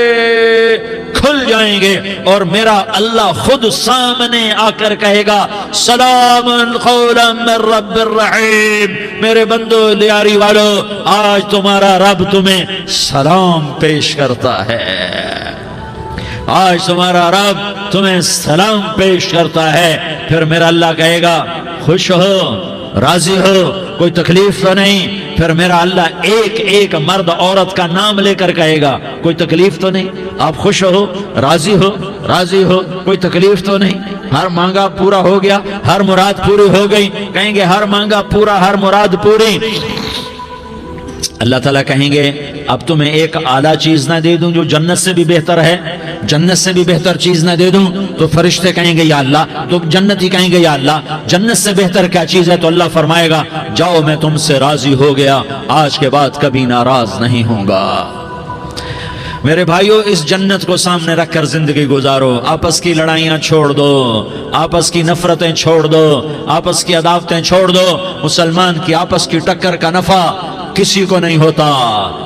کھل جائیں گے اور میرا اللہ خود سامنے آ کر کہے گا سلام قولا من رب الرحیم، میرے بندو لیاری والو، آج تمہارا رب تمہیں سلام پیش کرتا ہے، آج تمہارا رب تمہیں سلام پیش کرتا ہے۔ پھر میرا اللہ کہے گا خوش ہو، راضی ہو، کوئی تکلیف تو نہیں؟ پھر میرا اللہ ایک ایک مرد عورت کا نام لے کر کہے گا کوئی تکلیف تو نہیں؟ آپ خوش ہو، راضی ہو، راضی ہو، کوئی تکلیف تو نہیں؟ ہر مانگا پورا ہو گیا، ہر مراد پوری ہو گئی؟ کہیں گے ہر مانگا پورا، ہر مراد پوری۔ اللہ تعالیٰ کہیں گے اب تمہیں ایک اعلیٰ چیز نہ دے دوں جو جنت سے بھی بہتر ہے؟ جنت سے بھی بہتر چیز نہ دے دوں؟ تو فرشتے کہیں گے یا اللہ، تو جنتی کہیں گے یا اللہ جنت سے بہتر کیا چیز ہے؟ تو اللہ فرمائے گا جاؤ میں تم سے راضی ہو گیا، آج کے بعد کبھی ناراض نہیں ہوں گا۔ میرے بھائیو، اس جنت کو سامنے رکھ کر زندگی گزارو، آپس کی لڑائیاں چھوڑ دو، آپس کی نفرتیں چھوڑ دو، آپس کی عداوتیں چھوڑ دو۔ مسلمان کی آپس کی ٹکر کا نفع کسی کو نہیں ہوتا،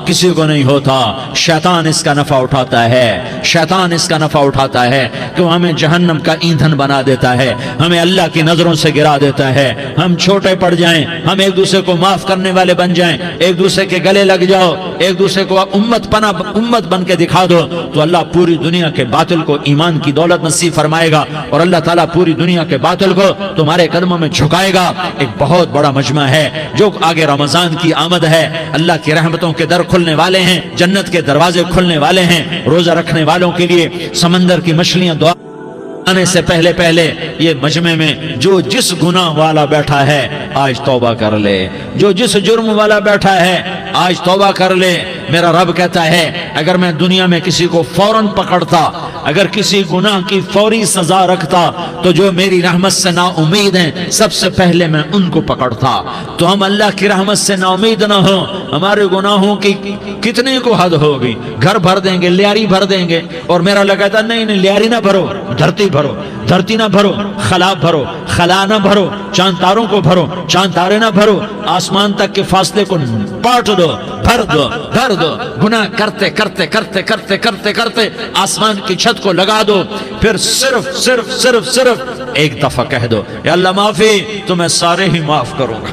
کسی کو نہیں ہوتا، شیطان اس کا نفع اٹھاتا ہے، شیطان اس کا نفع اٹھاتا ہے کہ وہ ہمیں جہنم کا ایندھن بنا دیتا ہے، ہمیں اللہ کی نظروں سے گرا دیتا ہے، ہم چھوٹے پڑ جائیں، ہم ایک دوسرے کو معاف کرنے والے بن جائیں، ایک دوسرے کے گلے لگ جاؤ، ایک دوسرے کو امت بن کے دکھا دو، تو اللہ پوری دنیا کے باطل کو ایمان کی دولت نصیب فرمائے گا اور اللہ تعالیٰ پوری دنیا کے باطل کو تمہارے قدموں میں جھکائے گا۔ ایک بہت بڑا مجمع ہے جو آگے رمضان کی آمد ہے، اللہ کی رحمتوں کے در کھلنے والے ہیں، جنت کے دروازے کھلنے والے ہیں، روزہ رکھنے والوں کے لیے سمندر کی مچھلیاں دعا آنے سے پہلے پہلے یہ مجمع میں جو جس گناہ والا بیٹھا ہے آج توبہ کر لے، جو جس جرم والا بیٹھا ہے آج توبہ کر لے۔ میرا رب کہتا ہے اگر میں دنیا میں کسی کو فوراً پکڑتا، اگر کسی گناہ کی فوری سزا رکھتا تو جو میری رحمت سے نا امید ہیں سب سے پہلے میں ان کو پکڑتا۔ تو ہم اللہ کی رحمت سے نا امید نہ ہوں، ہمارے گناہوں کی کتنے کو حد ہوگی، گھر بھر دیں گے، لیاری بھر دیں گے، اور میرا اللہ کہتا ہے نہیں نہیں لیاری نہ بھرو، دھرتی بھرو، دھرتی نہ بھرو، خلا بھرو، خلا نہ بھرو، چاند تاروں کو بھرو، چاند تارے نہ بھرو، آسمان تک کے فاصلے کو پاٹ دو، بھر دو، بھر دو، گناہ کرتے کرتے کرتے کرتے کرتے کرتے آسمان کی چھت کو لگا دو، پھر صرف صرف صرف صرف ایک دفعہ کہہ دو یا اللہ معافی، تو میں سارے ہی معاف کروں گا،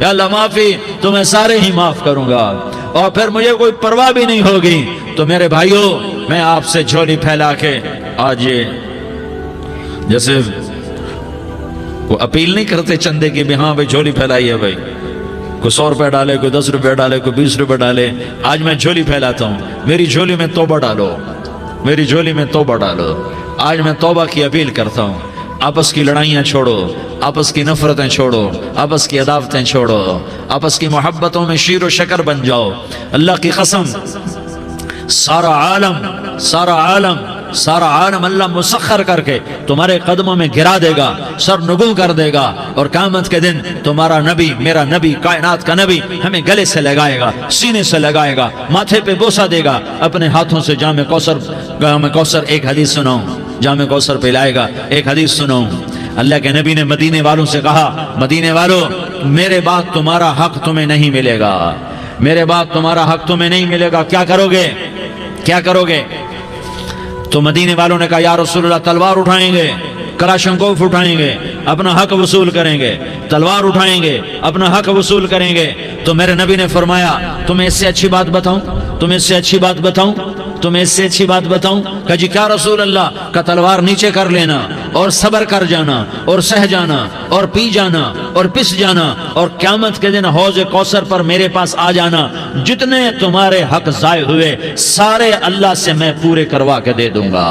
یا اللہ معافی، تو میں سارے ہی معاف کروں گا، اور پھر مجھے کوئی پرواہ بھی نہیں ہوگی۔ تو میرے بھائیو، میں آپ سے جھولی پھیلا کے آج یہ جیسے وہ اپیل نہیں کرتے چندے کی بھی ہاں بھائی جھولی پھیلائی ہے، بھائی کوئی 100 روپے ڈالے، کوئی 10 روپے ڈالے، کوئی 20 روپے ڈالے، آج میں جھولی پھیلاتا ہوں، میری جھولی میں توبہ ڈالو، میری جھولی میں توبہ ڈالو۔ آج میں توبہ کی اپیل کرتا ہوں، آپس کی لڑائیاں چھوڑو، آپس کی نفرتیں چھوڑو، آپس کی عداوتیں چھوڑو، آپس کی محبتوں میں شیر و شکر بن جاؤ۔ اللہ کی قسم، سارا عالم اللہ مسخر کر کے تمہارے قدموں میں گرا دے گا، سر نگوں کر دے گا، اور قیامت کے دن تمہارا نبی، میرا نبی، کائنات کا نبی ہمیں گلے سے لگائے گا، سینے سے لگائے گا، ماتھے پہ بوسہ دے گا، اپنے ہاتھوں سے جام کوثر ایک حدیث سناؤں، جام کوثر پلائے گا، ایک حدیث سناؤں۔ اللہ کے نبی نے مدینے والوں سے کہا، مدینے والوں میرے بعد تمہارا حق تمہیں نہیں ملے گا، میرے بعد تمہارا حق تمہیں نہیں ملے گا، کیا کرو گے، کیا کرو گے؟ تو مدینے والوں نے کہا یا رسول اللہ تلوار اٹھائیں گے، کراشنکوف اٹھائیں گے، اپنا حق وصول کریں گے، تلوار اٹھائیں گے، اپنا حق وصول کریں گے۔ تو میرے نبی نے فرمایا تمہیں اس سے اچھی بات بتاؤں، تمہیں اس سے اچھی بات بتاؤں، تمہیں اس سے اچھی بات بتاؤں؟ کہا جی کیا رسول اللہ؟ کا تلوار نیچے کر لینا اور صبر کر جانا اور سہ جانا اور پی جانا اور پس جانا، اور قیامت کے دن حوض کوثر پر میرے پاس آ جانا، جتنے تمہارے حق ضائع ہوئے سارے اللہ سے میں پورے کروا کے دے دوں گا۔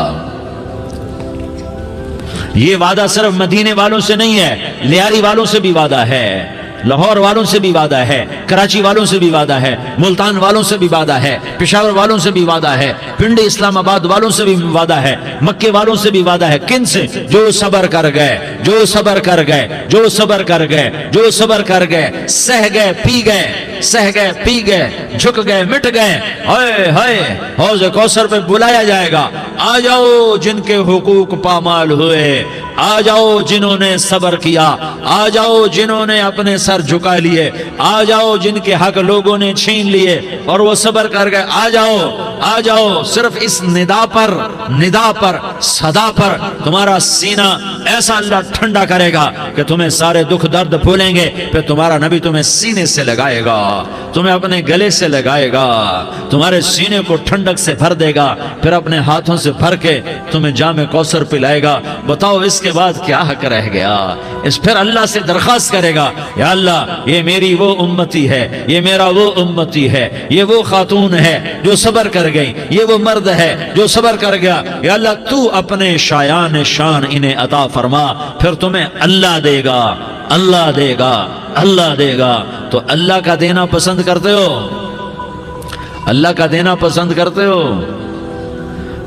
یہ وعدہ صرف مدینے والوں سے نہیں ہے، لیاری والوں سے بھی وعدہ ہے، لاہور والوں سے بھی وعدہ ہے، کراچی والوں سے بھی وعدہ ہے، ملتان والوں سے بھی وعدہ ہے، پشاور والوں سے بھی وعدہ ہے، پنڈی اسلام آباد والوں سے بھی وعدہ ہے، مکے والوں سے بھی وعدہ ہے۔ کن سے؟ جو صبر کر گئے، جو صبر کر گئے، جو صبر کر گئے، جو صبر کر گئے، سہ گئے پی گئے، سہ گئے پی گئے، جھک گئے مٹ گئے۔ ہائے ہائے، حوض کوثر پہ بلایا جائے گا، آ جاؤ جن کے حقوق پامال ہوئے، آ جاؤ جنہوں نے صبر کیا، آ جاؤ جنہوں نے اپنے سر جھکا لیے، آ جاؤ جن کے حق لوگوں نے چھین لیے اور وہ صبر کر گئے، آ جاؤ آ جاؤ۔ صرف اس ندا پر صدا پر تمہارا سینہ ایسا اللہ ٹھنڈا کرے گا کہ تمہیں سارے دکھ درد بھولیں گے، پھر تمہارا نبی تمہیں سینے سے لگائے گا، تمہیں اپنے گلے سے لگائے گا، تمہارے سینے کو ٹھنڈک سے بھر دے گا، پھر اپنے ہاتھوں سے بھر کے تمہیں جام کوثر پلائے گا۔ بتاؤ اس کے بعد کیا حق رہ گیا؟ اس پھر اللہ سے درخواست کرے گا، یا اللہ یہ میری وہ امتی ہے، یہ میرا وہ امتی ہے، یہ وہ خاتون ہے جو صبر کر گئی، یہ وہ مرد ہے جو صبر کر گیا، یا اللہ تو اپنے شایان شان انہیں عطا فرما، پھر تمہیں اللہ دے گا، اللہ دے گا، اللہ دے گا۔ تو اللہ کا دینا پسند کرتے ہو؟ اللہ کا دینا پسند کرتے ہو؟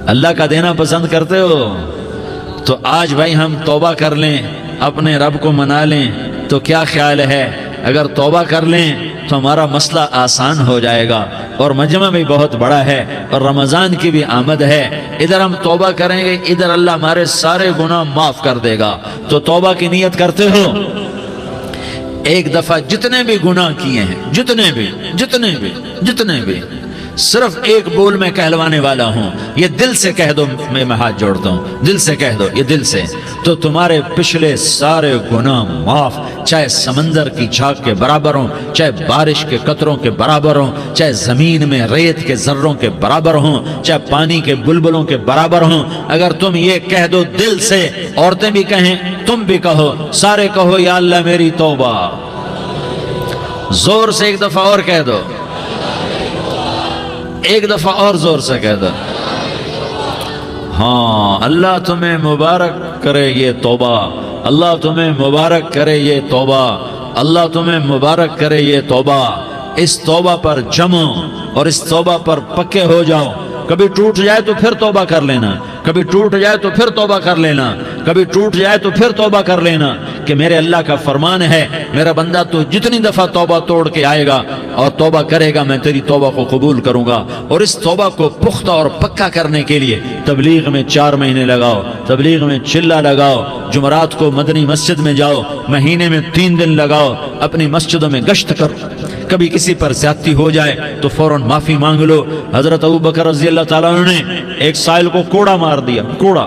اللہ کا دینا پسند کرتے ہو؟ تو آج بھائی ہم توبہ کر لیں، اپنے رب کو منا لیں، تو کیا خیال ہے اگر توبہ کر لیں تو ہمارا مسئلہ آسان ہو جائے گا، اور مجمع بھی بہت بڑا ہے اور رمضان کی بھی آمد ہے، ادھر ہم توبہ کریں گے، ادھر اللہ ہمارے سارے گناہ معاف کر دے گا۔ تو توبہ کی نیت کرتے ہو؟ ایک دفعہ جتنے بھی گناہ کیے ہیں، جتنے بھی صرف ایک بول میں کہلوانے والا ہوں، یہ دل سے کہہ دو، میں ہاتھ جوڑتا ہوں، دل سے کہہ دو، یہ دل سے، تو تمہارے پچھلے سارے گناہ معاف، چاہے سمندر کی جھاگ کے برابر ہوں، چاہے بارش کے قطروں کے برابر ہوں، چاہے زمین میں ریت کے ذروں کے برابر ہوں، چاہے پانی کے بلبلوں کے برابر ہوں۔ اگر تم یہ کہہ دو دل سے، عورتیں بھی کہیں، تم بھی کہو، سارے کہو، یا اللہ میری توبہ، زور سے ایک دفعہ اور کہہ دو، ایک دفعہ اور زور سے کہہ دو۔ ہاں، اللہ تمہیں مبارک کرے یہ توبہ، اللہ تمہیں مبارک کرے یہ توبہ، اللہ تمہیں مبارک کرے یہ توبہ۔ اس توبہ پر جمو اور اس توبہ پر پکے ہو جاؤ۔ کبھی ٹوٹ جائے تو پھر توبہ کر لینا، کبھی ٹوٹ جائے تو پھر توبہ کر لینا، کبھی ٹوٹ جائے تو پھر توبہ کر لینا، کہ میرے اللہ کا فرمان ہے، میرا بندہ تو جتنی دفعہ توبہ توڑ کے آئے گا اور توبہ کرے گا، میں تیری توبہ کو قبول کروں گا۔ اور اس توبہ کو پختہ اور پکا کرنے کے لیے تبلیغ میں 4 مہینے لگاؤ، تبلیغ میں چلہ لگاؤ، جمعرات کو مدنی مسجد میں جاؤ، مہینے میں 3 دن لگاؤ، اپنی مسجدوں میں گشت کرو، کبھی کسی پر زیادتی ہو جائے تو فوراً معافی مانگ لو۔ حضرت ابوبکر رضی اللہ تعالیٰ عنہ نے ایک سائل کو کوڑا مار دیا، کوڑا،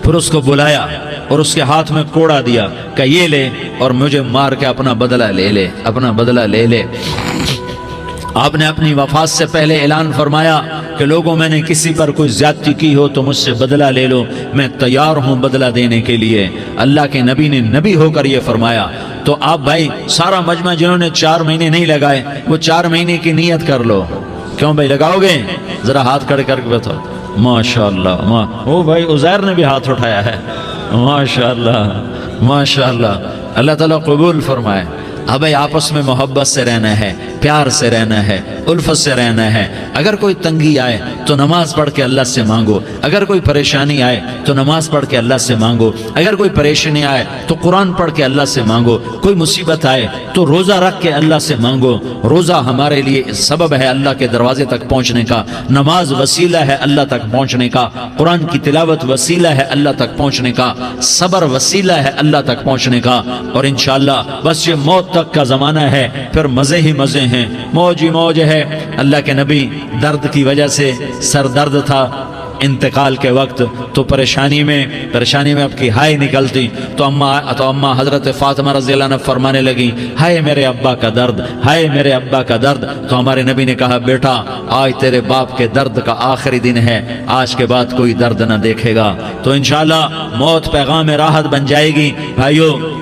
پھر اس کو بلایا اور اس کے ہاتھ میں کوڑا دیا کہ یہ لے اور مجھے مار کے اپنا بدلہ لے لے، اپنا بدلہ لے لے۔ آپ نے اپنی وفات سے پہلے اعلان فرمایا کہ لوگوں، میں نے کسی پر کوئی زیادتی کی ہو تو مجھ سے بدلہ لے لو، میں تیار ہوں بدلہ دینے کے لیے۔ اللہ کے نبی نے نبی ہو کر یہ فرمایا۔ تو آپ بھائی سارا مجمع جنہوں نے 4 مہینے نہیں لگائے، وہ 4 مہینے کی نیت کر لو۔ کیوں بھائی لگاؤ گے؟ ذرا ہاتھ کھڑے کر کے بتاؤ۔ ماشاءاللہ، وہ بھائی عزیر نے بھی ہاتھ اٹھایا ہے، ماشاءاللہ ماشاءاللہ، اللہ تعالیٰ قبول فرمائے۔ اب بھائی آپس میں محبت سے رہنا ہے، پیار سے رہنا ہے، الفت سے رہنا ہے۔ اگر کوئی تنگی آئے تو نماز پڑھ کے اللہ سے مانگو، اگر کوئی پریشانی آئے تو نماز پڑھ کے اللہ سے مانگو، اگر کوئی پریشانی آئے تو قرآن پڑھ کے اللہ سے مانگو، کوئی مصیبت آئے تو روزہ رکھ کے اللہ سے مانگو۔ روزہ ہمارے لیے سبب ہے اللہ کے دروازے تک پہنچنے کا، نماز وسیلہ ہے اللہ تک پہنچنے کا، قرآن کی تلاوت وسیلہ ہے اللہ تک پہنچنے کا، صبر وسیلہ ہے اللہ تک پہنچنے کا۔ اور انشاءاللہ بس یہ موت تک کا زمانہ ہے، پھر مزے ہی مزے ہیں، موج ہی موج ہے۔ اللہ کے نبی درد کی وجہ سے سر درد تھا انتقال کے وقت، تو پریشانی میں اب کی ہائے نکلتی، تو اماں حضرت فاطمہ رضی اللہ عنہ فرمانے لگی، ہائے میرے ابا کا درد، ہائے میرے ابا کا درد۔ تو ہمارے نبی نے کہا، بیٹا آج تیرے باپ کے درد کا آخری دن ہے، آج کے بعد کوئی درد نہ دیکھے گا۔ تو انشاءاللہ موت پیغام راحت بن جائے گی۔ بھائیو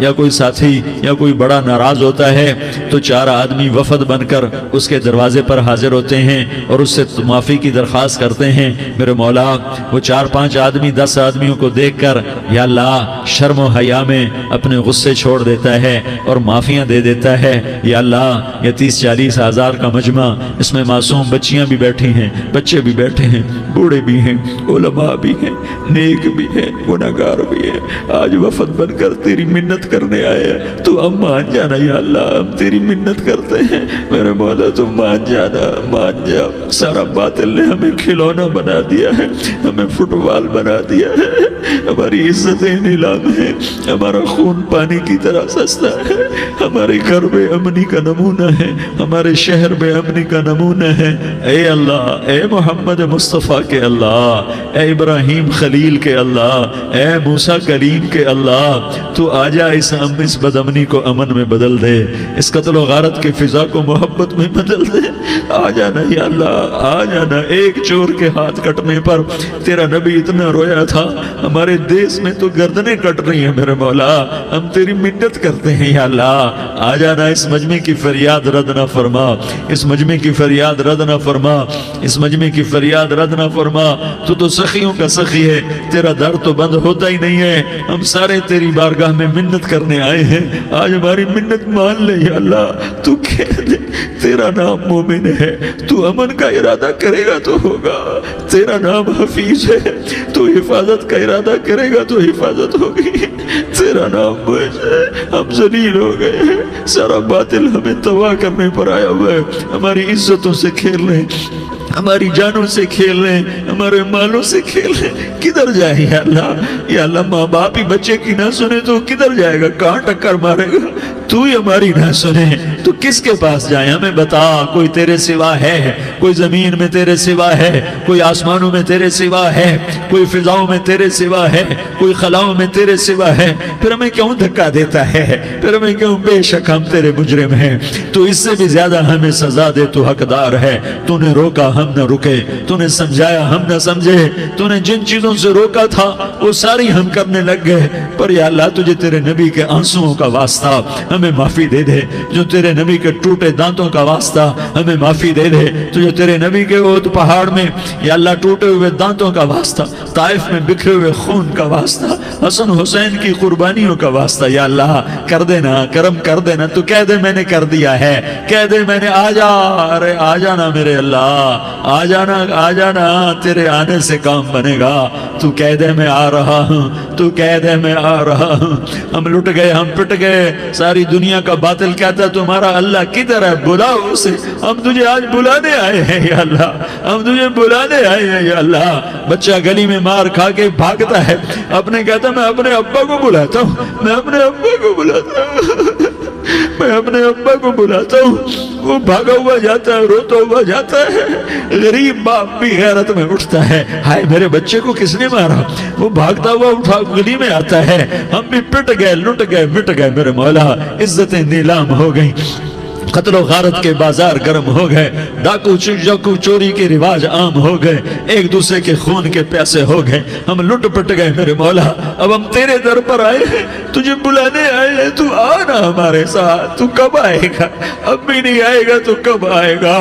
یا کوئی ساتھی یا کوئی بڑا ناراض ہوتا ہے تو 4 آدمی وفد بن کر اس کے دروازے پر حاضر ہوتے ہیں اور اس سے معافی کی درخواست کرتے ہیں۔ میرے مولا وہ 4-5 آدمی 10 آدمیوں کو دیکھ کر یا اللہ شرم و حیا میں اپنے غصے چھوڑ دیتا ہے اور معافیاں دے دیتا ہے۔ یا اللہ یہ 30-40 ہزار کا مجمع، اس میں معصوم بچیاں بھی بیٹھی ہیں، بچے بھی بیٹھے ہیں، بوڑھے بھی ہیں، علماء بھی ہیں، نیک بھی ہیں، گناہگار بھی ہیں، آج وفد بن کر تیری منت کرنے آئے ہیں، تو ہم مان جانا یا اللہ، ہم تیری منت کرتے ہیں میرے مولا، تو مان جانا، مان جا۔ سارا باطل نے ہمیں کھلونا بنا دیا ہے، ہمیں فٹ بال بنا دیا ہے، ہماری عزتیں نیلام ہے، ہمارا خون پانی کی طرح سستا ہے، ہمارے گھر بے امنی کا نمونہ ہے، ہمارے شہر بے امنی کا نمونہ ہے۔ اے اللہ، اے محمد مصطفیٰ کے اللہ، اے ابراہیم خلیل کے اللہ، اے موسیٰ کلیم کے اللہ، تو آجا اس بد امنی کو امن میں بدل دے، اس قتل و غارت کی فضا کو محبت میں بدل دے۔ آ جانا یا اللہ، آ جانا۔ ایک چور کے ہاتھ کٹنے پر تیرا نبی اتنا رویا تھا، ہمارے دیس میں تو گردنیں کٹ رہی ہیں میرے مولا، ہم تیری منت کرتے ہیں یا اللہ، آ جانا۔ اس مجمع کی فریاد رد نہ فرما، اس مجمع کی فریاد رد نہ فرما، اس مجمع کی فریاد رد نہ فرما۔ تو سخیوں کا سخی ہے، تیرا در تو بند ہوتا ہی نہیں ہے، ہم سارے تیری بارگاہ میں منت کرنے آئے ہیں، آج ہماری منت مان لے یا اللہ۔ تو کہہ دے تیرا نام مومن ہے، تو امن کا ارادہ کرے گا تو ہوگا، تیرا نام حفیظ ہے، تو حفاظت کا ارادہ کرے گا تو حفاظت ہوگی، تیرا نام بوجھ ہے، ہم ذلیل ہو گئے ہیں، سارا باطل ہمیں تباہ کرنے پر آیا ہوا ہے، ہماری عزتوں سے کھیل رہے ہیں، ہماری جانوں سے کھیل رہے ہیں، ہمارے مالوں سے کھیل رہے ہیں، کدھر جائے یا اللہ؟ یا اللہ ماں باپ ہی بچے کی نہ سنے تو کدھر جائے گا، کہاں ٹکر مارے گا؟ تو ہی ہماری نہ سنے تو کس کے پاس جائیں؟ ہمیں بتا، کوئی تیرے سوا ہے؟ کوئی زمین میں تیرے سوا ہے؟ کوئی آسمانوں میں تیرے سوا ہے؟ کوئی فضاؤں میں تیرے سوا ہے؟ کوئی خلاؤں میں تیرے سوا ہے؟ پھر ہمیں کیوں دھکا دیتا ہے؟ پھر ہمیں کیوں؟ بے شک ہم تیرے مجرم ہیں، تو اس سے بھی زیادہ ہمیں سزا دے، تو حقدار ہے۔ تو نے روکا ہم نہ رکے، تو نے سمجھایا ہم نہ سمجھے، تو نے جن چیزوں سے روکا تھا وہ ساری ہم کرنے لگ گئے، پر یا اللہ تجھے تیرے نبی کے آنسوؤں کا واسطہ ہمیں معافی دے دے، جو تیرے نبی کے ٹوٹے دانتوں کا واسطہ ہمیں معافی دے دے، تجھے تیرے نبی کے وہ پہاڑ میں یا اللہ ٹوٹے ہوئے دانتوں کا واسطہ، طائف میں بکھرے ہوئے خون کا واسطہ، حسن حسین کی قربانیوں کا واسطہ یا اللہ کر دینا، کرم کر دینا۔ تو کہہ دے میں نے کر دیا ہے، کہہ دے میں نے، آ جا، ارے آ جانا میرے اللہ، آ جانا، آ جانا، تیرے آنے سے کام بنے گا۔ تو کہہ دے میں آ رہا ہوں، تو کہہ دے میں آ رہا ہوں۔ ہم لٹ گئے، ہم پٹ گئے، ساری دنیا کا باطل کہتا ہے تمہارا اللہ کدھر ہے، بلاؤ اسے، ہم تجھے آج بلانے آئے ہیں یا اللہ، ہم تجھے بلانے آئے ہیں یا اللہ۔ بچہ گلی میں مار کھا کے بھاگتا ہے، اپنے کہتا میں اپنے ابا کو بلاتا ہوں، میں اپنے ابا کو بلاتا ہوں، میں اپنے ابا کو بلاتا ہوں، وہ بھاگا ہوا جاتا ہے، روتا ہوا جاتا ہے۔ غریب باپ بھی غیرت میں اٹھتا ہے، ہائے میرے بچے کو کس نے مارا، وہ بھاگتا ہوا اٹھا گلی میں آتا ہے۔ ہم بھی پٹ گئے، لٹ گئے، مٹ گئے میرے مولا، عزتیں نیلام ہو گئیں، قتل و غارت کے بازار گرم ہو گئے، ڈاکو چوری کے رواج عام ہو گئے، ایک دوسرے کے خون کے پیاسے ہو گئے، ہم لٹ پٹ گئے میرے مولا۔ اب ہم تیرے در پر آئے ہیں، تجھے بلانے آئے ہیں، تو آنا ہمارے ساتھ۔ تو کب آئے گا؟ اب بھی نہیں آئے گا تو کب آئے گا؟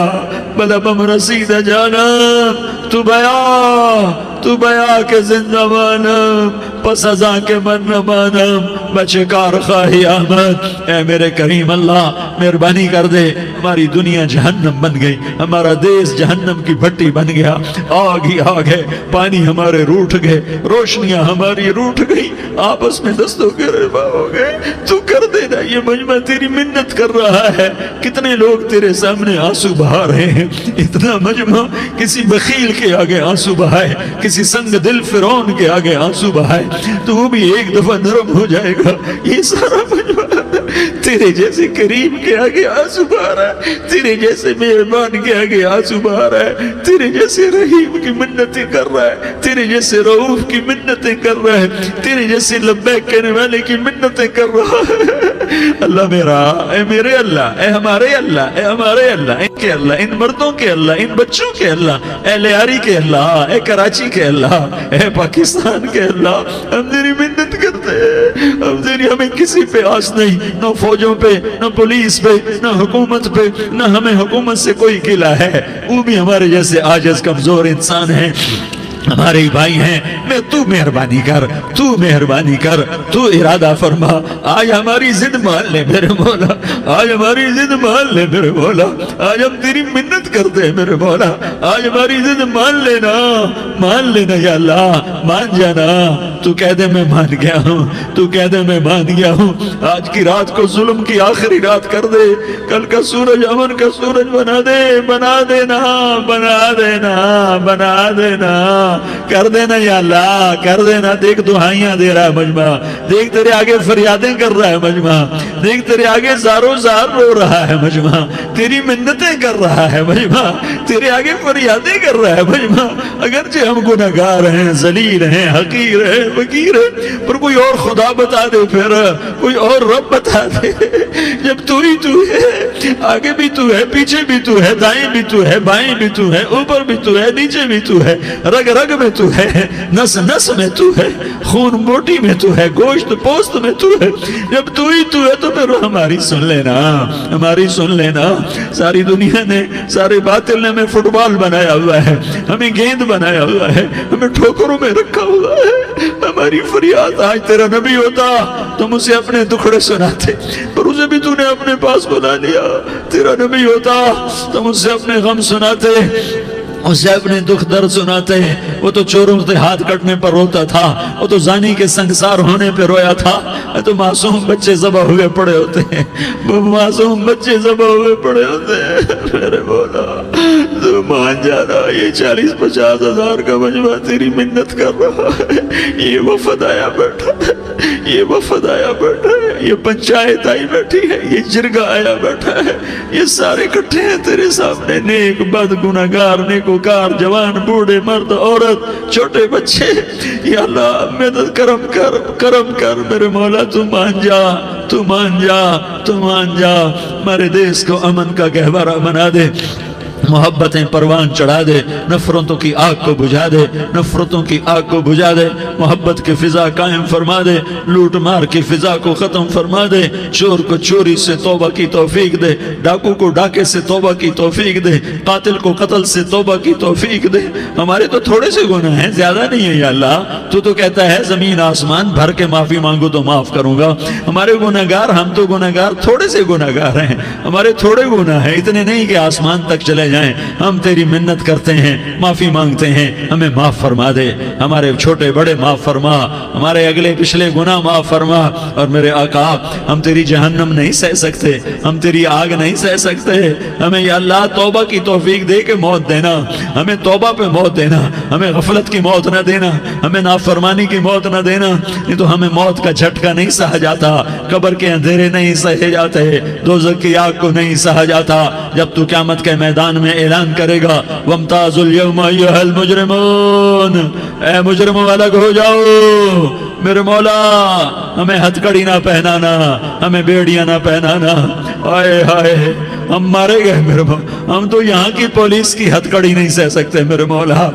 بلبم رسید جانم تو بیا کے زندہ مانم، پس ازاں کے من نہ مانم، بچے کار خواہی آمد۔ اے میرے کریم اللہ مہربانی کر دے، ہماری دنیا جہنم بن گئی، ہمارا دیس جہنم کی بھٹی بن گیا، آگ ہی آگ ہے، پانی ہمارے روٹھ گئے، روشنیاں ہماری روٹھ گئی، آپس میں دستوں کے ربا ہو گئے۔ تو کر دینا، یہ مجمع تیری منت کر رہا ہے، کتنے لوگ تیرے سامنے آنسو بہا رہے ہیں، اتنا مجمع کسی بخیل کے آگے آنسو بہائے، کسی سنگ دل فرعون کے آگے آنسو بہائے تو وہ بھی ایک دفعہ نرم ہو جائے گا۔ یہ سارا مجمع تیرے جیسے کریم کے آگے آنسو بہا رہا ہے، تیرے جیسے مہربان کے آگے آنسو بہا رہا ہے، تیرے جیسے رحیم کی منتیں کر رہا ہے، تیرے جیسے رؤوف کی منتیں کر رہا ہے، تیرے جیسے لبیک کہنے والے کی منتیں کر رہا ہے۔ اللہ میرا، اے میرے اللہ، اے ہمارے اللہ، اے ہمارے اللہ، ان کے اللہ، ان مردوں کے اللہ، ان بچوں کے اللہ، اے لیاری کے اللہ، اے کراچی کے اللہ، اے پاکستان کے اللہ، ہم تیری منت کرتے ہیں، اب تیری ہمیں کسی پہ آس نہیں، نہ فوجوں پہ، نہ پولیس پہ، نہ حکومت پہ، نہ ہمیں حکومت سے کوئی قلع ہے، وہ بھی ہمارے جیسے عاجز کمزور انسان ہیں، ہمارے بھائی ہیں۔ میں تو مہربانی کر، تو مہربانی کر، تو ارادہ فرما، آج ہماری ضد مان لے میرے مولا، آج ہماری ضد مان لے میرے مولا، آج ہم تیری منت کرتے ہیں میرے مولا، آج ہماری ضد مان لینا یا اللہ، مان جانا۔ تو کہہ دے میں مان گیا ہوں، تو کہہ دے میں مان گیا ہوں، آج کی رات کو ظلم کی آخری رات کر دے، کل کا سورج امن کا سورج بنا دے، بنا دینا، بنا دینا، بنا دینا، کر دینا یا اللہ، کر دینا۔ دیکھ دعائیاں دے رہا ہے مجمع، دیکھ تیرے آگے فریادیں کر رہا ہے مجمع، دیکھ تیرے آگے زارو زار رو رہا ہے مجمع، تیری منتیں کر رہا ہے مجمع، تیرے آگے فریادیں کر رہا ہے مجمع۔ اگرچہ ہم گناہگار ہیں، ذلیل ہیں، حقیر ہیں، فقیر ہیں، پر کوئی اور خدا بتا دے، پھر کوئی اور رب بتا دے۔ جب تو ہی تو ہے، آگے بھی تو ہے، پیچھے بھی تو ہے، دائیں بھی تو ہے، بائیں بھی تو ہے، اوپر بھی تو ہے، نیچے بھی تو ہے، رگ رگ میں تو ہے، نس نس میں تو ہے، خون موٹی میں تو ہے، گوشت پوست میں تو ہے۔ جب تو ہی تو ہے تو پھر ہماری سن لینا، ہماری سن لینا۔ ساری دنیا نے، سارے باطل نے ہمیں فٹ بال بنایا ہوا ہے، ہمیں گیند بنایا ہوا ہے، ہمیں ٹھوکروں میں رکھا ہوا ہے۔ ہماری فریاد، آج تیرا نبی ہوتا تم اسے اپنے دکھڑے سناتے، پر اسے بھی تو نے اپنے پاس بنا لیا۔ تیرا نبی ہوتا تم اسے اپنے غم سناتے، اسے اپنے دکھ درد سناتے۔ وہ تو چوروں سے ہاتھ کٹنے پر روتا تھا، وہ تو زانی کے سنگسار ہونے پہ رویا تھا، تو معصوم بچے ذبح ہوئے پڑے ہوتے ہیں، وہ معصوم بچے ذبح ہوئے پڑے ہوتے ہیں۔ میرے مولا تو مان جانا، یہ 40-50 ہزار کا مجمع تیری منت کر رہا ہے، یہ وفد آیا بیٹھا ہے، یہ وفد آیا بیٹھا ہے، یہ پنچایت آئی بیٹھی ہے، یہ جرگہ آیا بیٹھا ہے، یہ سارے اکٹھے ہیں تیرے سامنے، نیک بد گناہگار نیکوکار، جوان بوڑھے مرد عورت چھوٹے بچے۔ یا اللہ مدد کرم کر، کرم کر میرے مولا، تو مان جا، تو مان جا، تو مان جا۔ ہمارے دیس کو امن کا گہوارہ بنا دے، محبتیں پروان چڑھا دے، نفرتوں کی آگ کو بجھا دے، نفرتوں کی آگ کو بجھا دے، محبت کی فضا قائم فرما دے، لوٹ مار کی فضا کو ختم فرما دے، چور کو چوری سے توبہ کی توفیق دے، ڈاکو کو ڈاکے سے توبہ کی توفیق دے، قاتل کو قتل سے توبہ کی توفیق دے۔ ہمارے تو تھوڑے سے گناہ ہیں، زیادہ نہیں ہے یا اللہ، تو کہتا ہے زمین آسمان بھر کے معافی مانگو تو معاف کروں گا۔ ہمارے گناہگار، ہم تو گناہگار تھوڑے سے گناہگار ہیں، ہمارے تھوڑے گناہ ہیں، اتنے نہیں کہ آسمان تک چلے جائیں۔ ہم تیری منت کرتے ہیں، معافی مانگتے ہیں، ہمیں معاف فرما دے، ہمارے چھوٹے بڑے معاف فرما، ہمارے اگلے پچھلے گناہ معاف فرما۔ اور میرے آقا ہم تیری جہنم نہیں سہ سکتے، ہم تیری آگ نہیں سہ سکتے، ہمیں یا اللہ توبہ کی توفیق دے کے موت دینا، ہمیں توبہ پہ موت دینا، ہمیں غفلت کی موت نہ دینا، ہمیں نافرمانی کی موت نہ دینا، نہیں تو ہمیں موت کا جھٹکا نہیں سہا جاتا، قبر کے اندھیرے نہیں سہے جاتے، دوزخ کی آگ کو نہیں سہا جاتا۔ جب تو قیامت کے میدان میں اعلان کرے گا وَامْتَازُوا الْيَوْمَ أَيُّهَا الْمُجْرِمُونَ، اے مجرموں الگ ہو جاؤ۔ میرے مولا ہمیں ہتھ کڑی نہ پہنانا، ہمیں بیڑیاں نہ پہنانا، آئے ہائے ہم مارے گئے میرے مولا، ہم تو یہاں کی پولیس کی ہتھ کڑی نہیں سہ سکتے میرے مولا،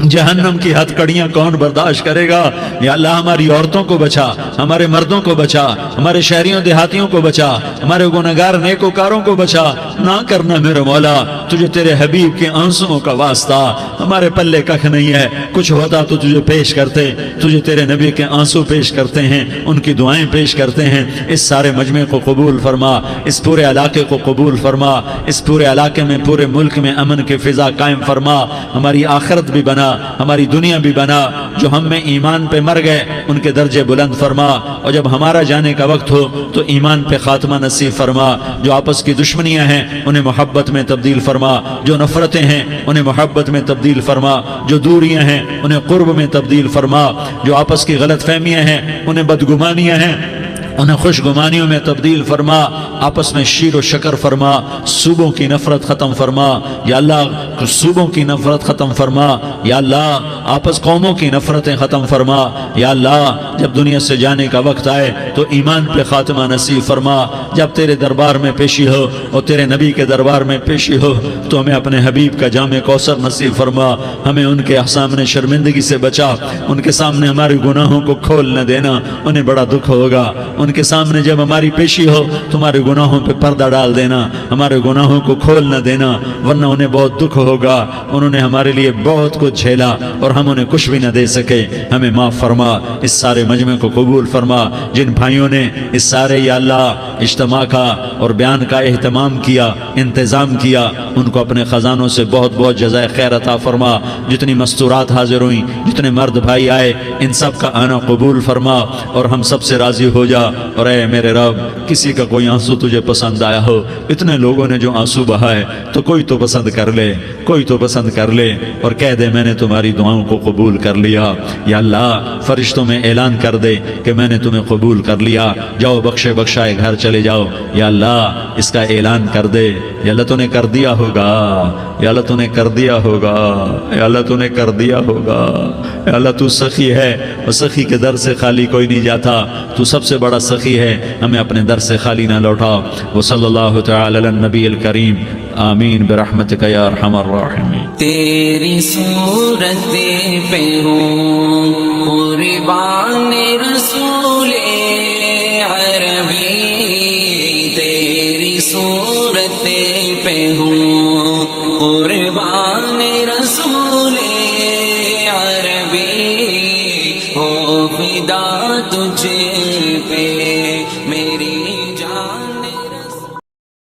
جہنم کی ہتھ کڑیاں کون برداشت کرے گا؟ یا اللہ ہماری عورتوں کو بچا، ہمارے مردوں کو بچا، ہمارے شہریوں دیہاتیوں کو بچا، ہمارے گنہگار نیکوکاروں کو بچا۔ نہ کرنا میرے مولا، تجھے تیرے حبیب کے آنسوؤں کا واسطہ، ہمارے پلے ککھ نہیں ہے، کچھ ہوتا تو تجھے پیش کرتے، تجھے تیرے نبی کے آنسو پیش کرتے ہیں، ان کی دعائیں پیش کرتے ہیں۔ اس سارے مجمع کو قبول فرما، اس پورے علاقے کو قبول فرما، اس پورے علاقے میں، پورے ملک میں امن کی فضا قائم فرما، ہماری آخرت بھی بنا، ہماری دنیا بھی بنا۔ جو ہم میں ایمان پہ مر گئے ان کے درجے بلند فرما، اور جب ہمارا جانے کا وقت ہو تو ایمان پہ خاتمہ نصیب فرما۔ جو آپس کی دشمنیاں ہیں انہیں محبت میں تبدیل فرما، جو نفرتیں ہیں انہیں محبت میں تبدیل فرما، جو دوریاں ہیں انہیں قرب میں تبدیل فرما، جو آپس کی غلط فہمیاں ہیں انہیں بدگمانیاں ہیں انہیں خوش گمانیوں میں تبدیل فرما، آپس میں شیر و شکر فرما، صوبوں کی نفرت ختم فرما یا اللہ، صوبوں کی نفرت ختم فرما یا اللہ، آپس قوموں کی نفرتیں ختم فرما یا اللہ۔ جب دنیا سے جانے کا وقت آئے تو ایمان پہ خاتمہ نصیب فرما. جب تیرے دربار میں پیشی ہو اور تیرے نبی کے دربار میں پیشی ہو تو ہمیں اپنے حبیب کا جام کوثر نصیب فرما. ہمیں ان کے سامنے شرمندگی سے بچا. ان کے سامنے ہمارے گناہوں کو کھول نہ دینا، انہیں بڑا دکھ ہوگا. ان کے سامنے جب ہماری پیشی ہو تمہارے گناہوں پہ پردہ ڈال دینا، ہمارے گناہوں کو کھول نہ دینا، ورنہ انہیں بہت دکھ ہوگا. انہوں نے ہمارے لیے بہت کچھ جھیلا اور ہم انہیں کچھ بھی نہ دے سکے. ہمیں معاف فرما. اس سارے مجمع کو قبول فرما. جن بھائیوں نے اس سارے یا اللہ اجتماع کا اور بیان کا اہتمام کیا، انتظام کیا، ان کو اپنے خزانوں سے بہت بہت جزائے خیر عطا فرما. جتنی مستورات حاضر ہوئیں، جتنے مرد بھائی آئے، ان سب کا آنا قبول فرما اور ہم سب سے راضی ہو جا. اور اے میرے رب، کسی کا کوئی آنسو تجھے پسند آیا ہو، اتنے لوگوں نے جو آنسو بہائے، تو کوئی تو پسند کر لے، کوئی تو پسند کر لے اور کہہ دے میں نے تمہاری دعاؤں کو قبول کر لیا. یا اللہ فرشتوں میں اعلان کر دے کہ میں نے تمہیں قبول کر لیا. جاؤ بخشے بخشائے گھر چلے جاؤ. یا اللہ اس کا اعلان کر دے. یا اللہ تو نے کر دیا ہوگا، یا اللہ تو نے کر دیا ہوگا، یا اللہ تو نے کر دیا ہوگا. یا اللہ تو سخی ہے اور سخی کے در سے خالی کوئی نہیں جاتا. تو سب سے بڑا سخی ہے، ہمیں اپنے در سے خالی نہ لوٹا. وصلی اللہ تعالی علی النبی الکریم. آمین برحمتک یا ارحم الراحمین. تیری صورت پہ ہوں قربان رسول عربی، تیری صورت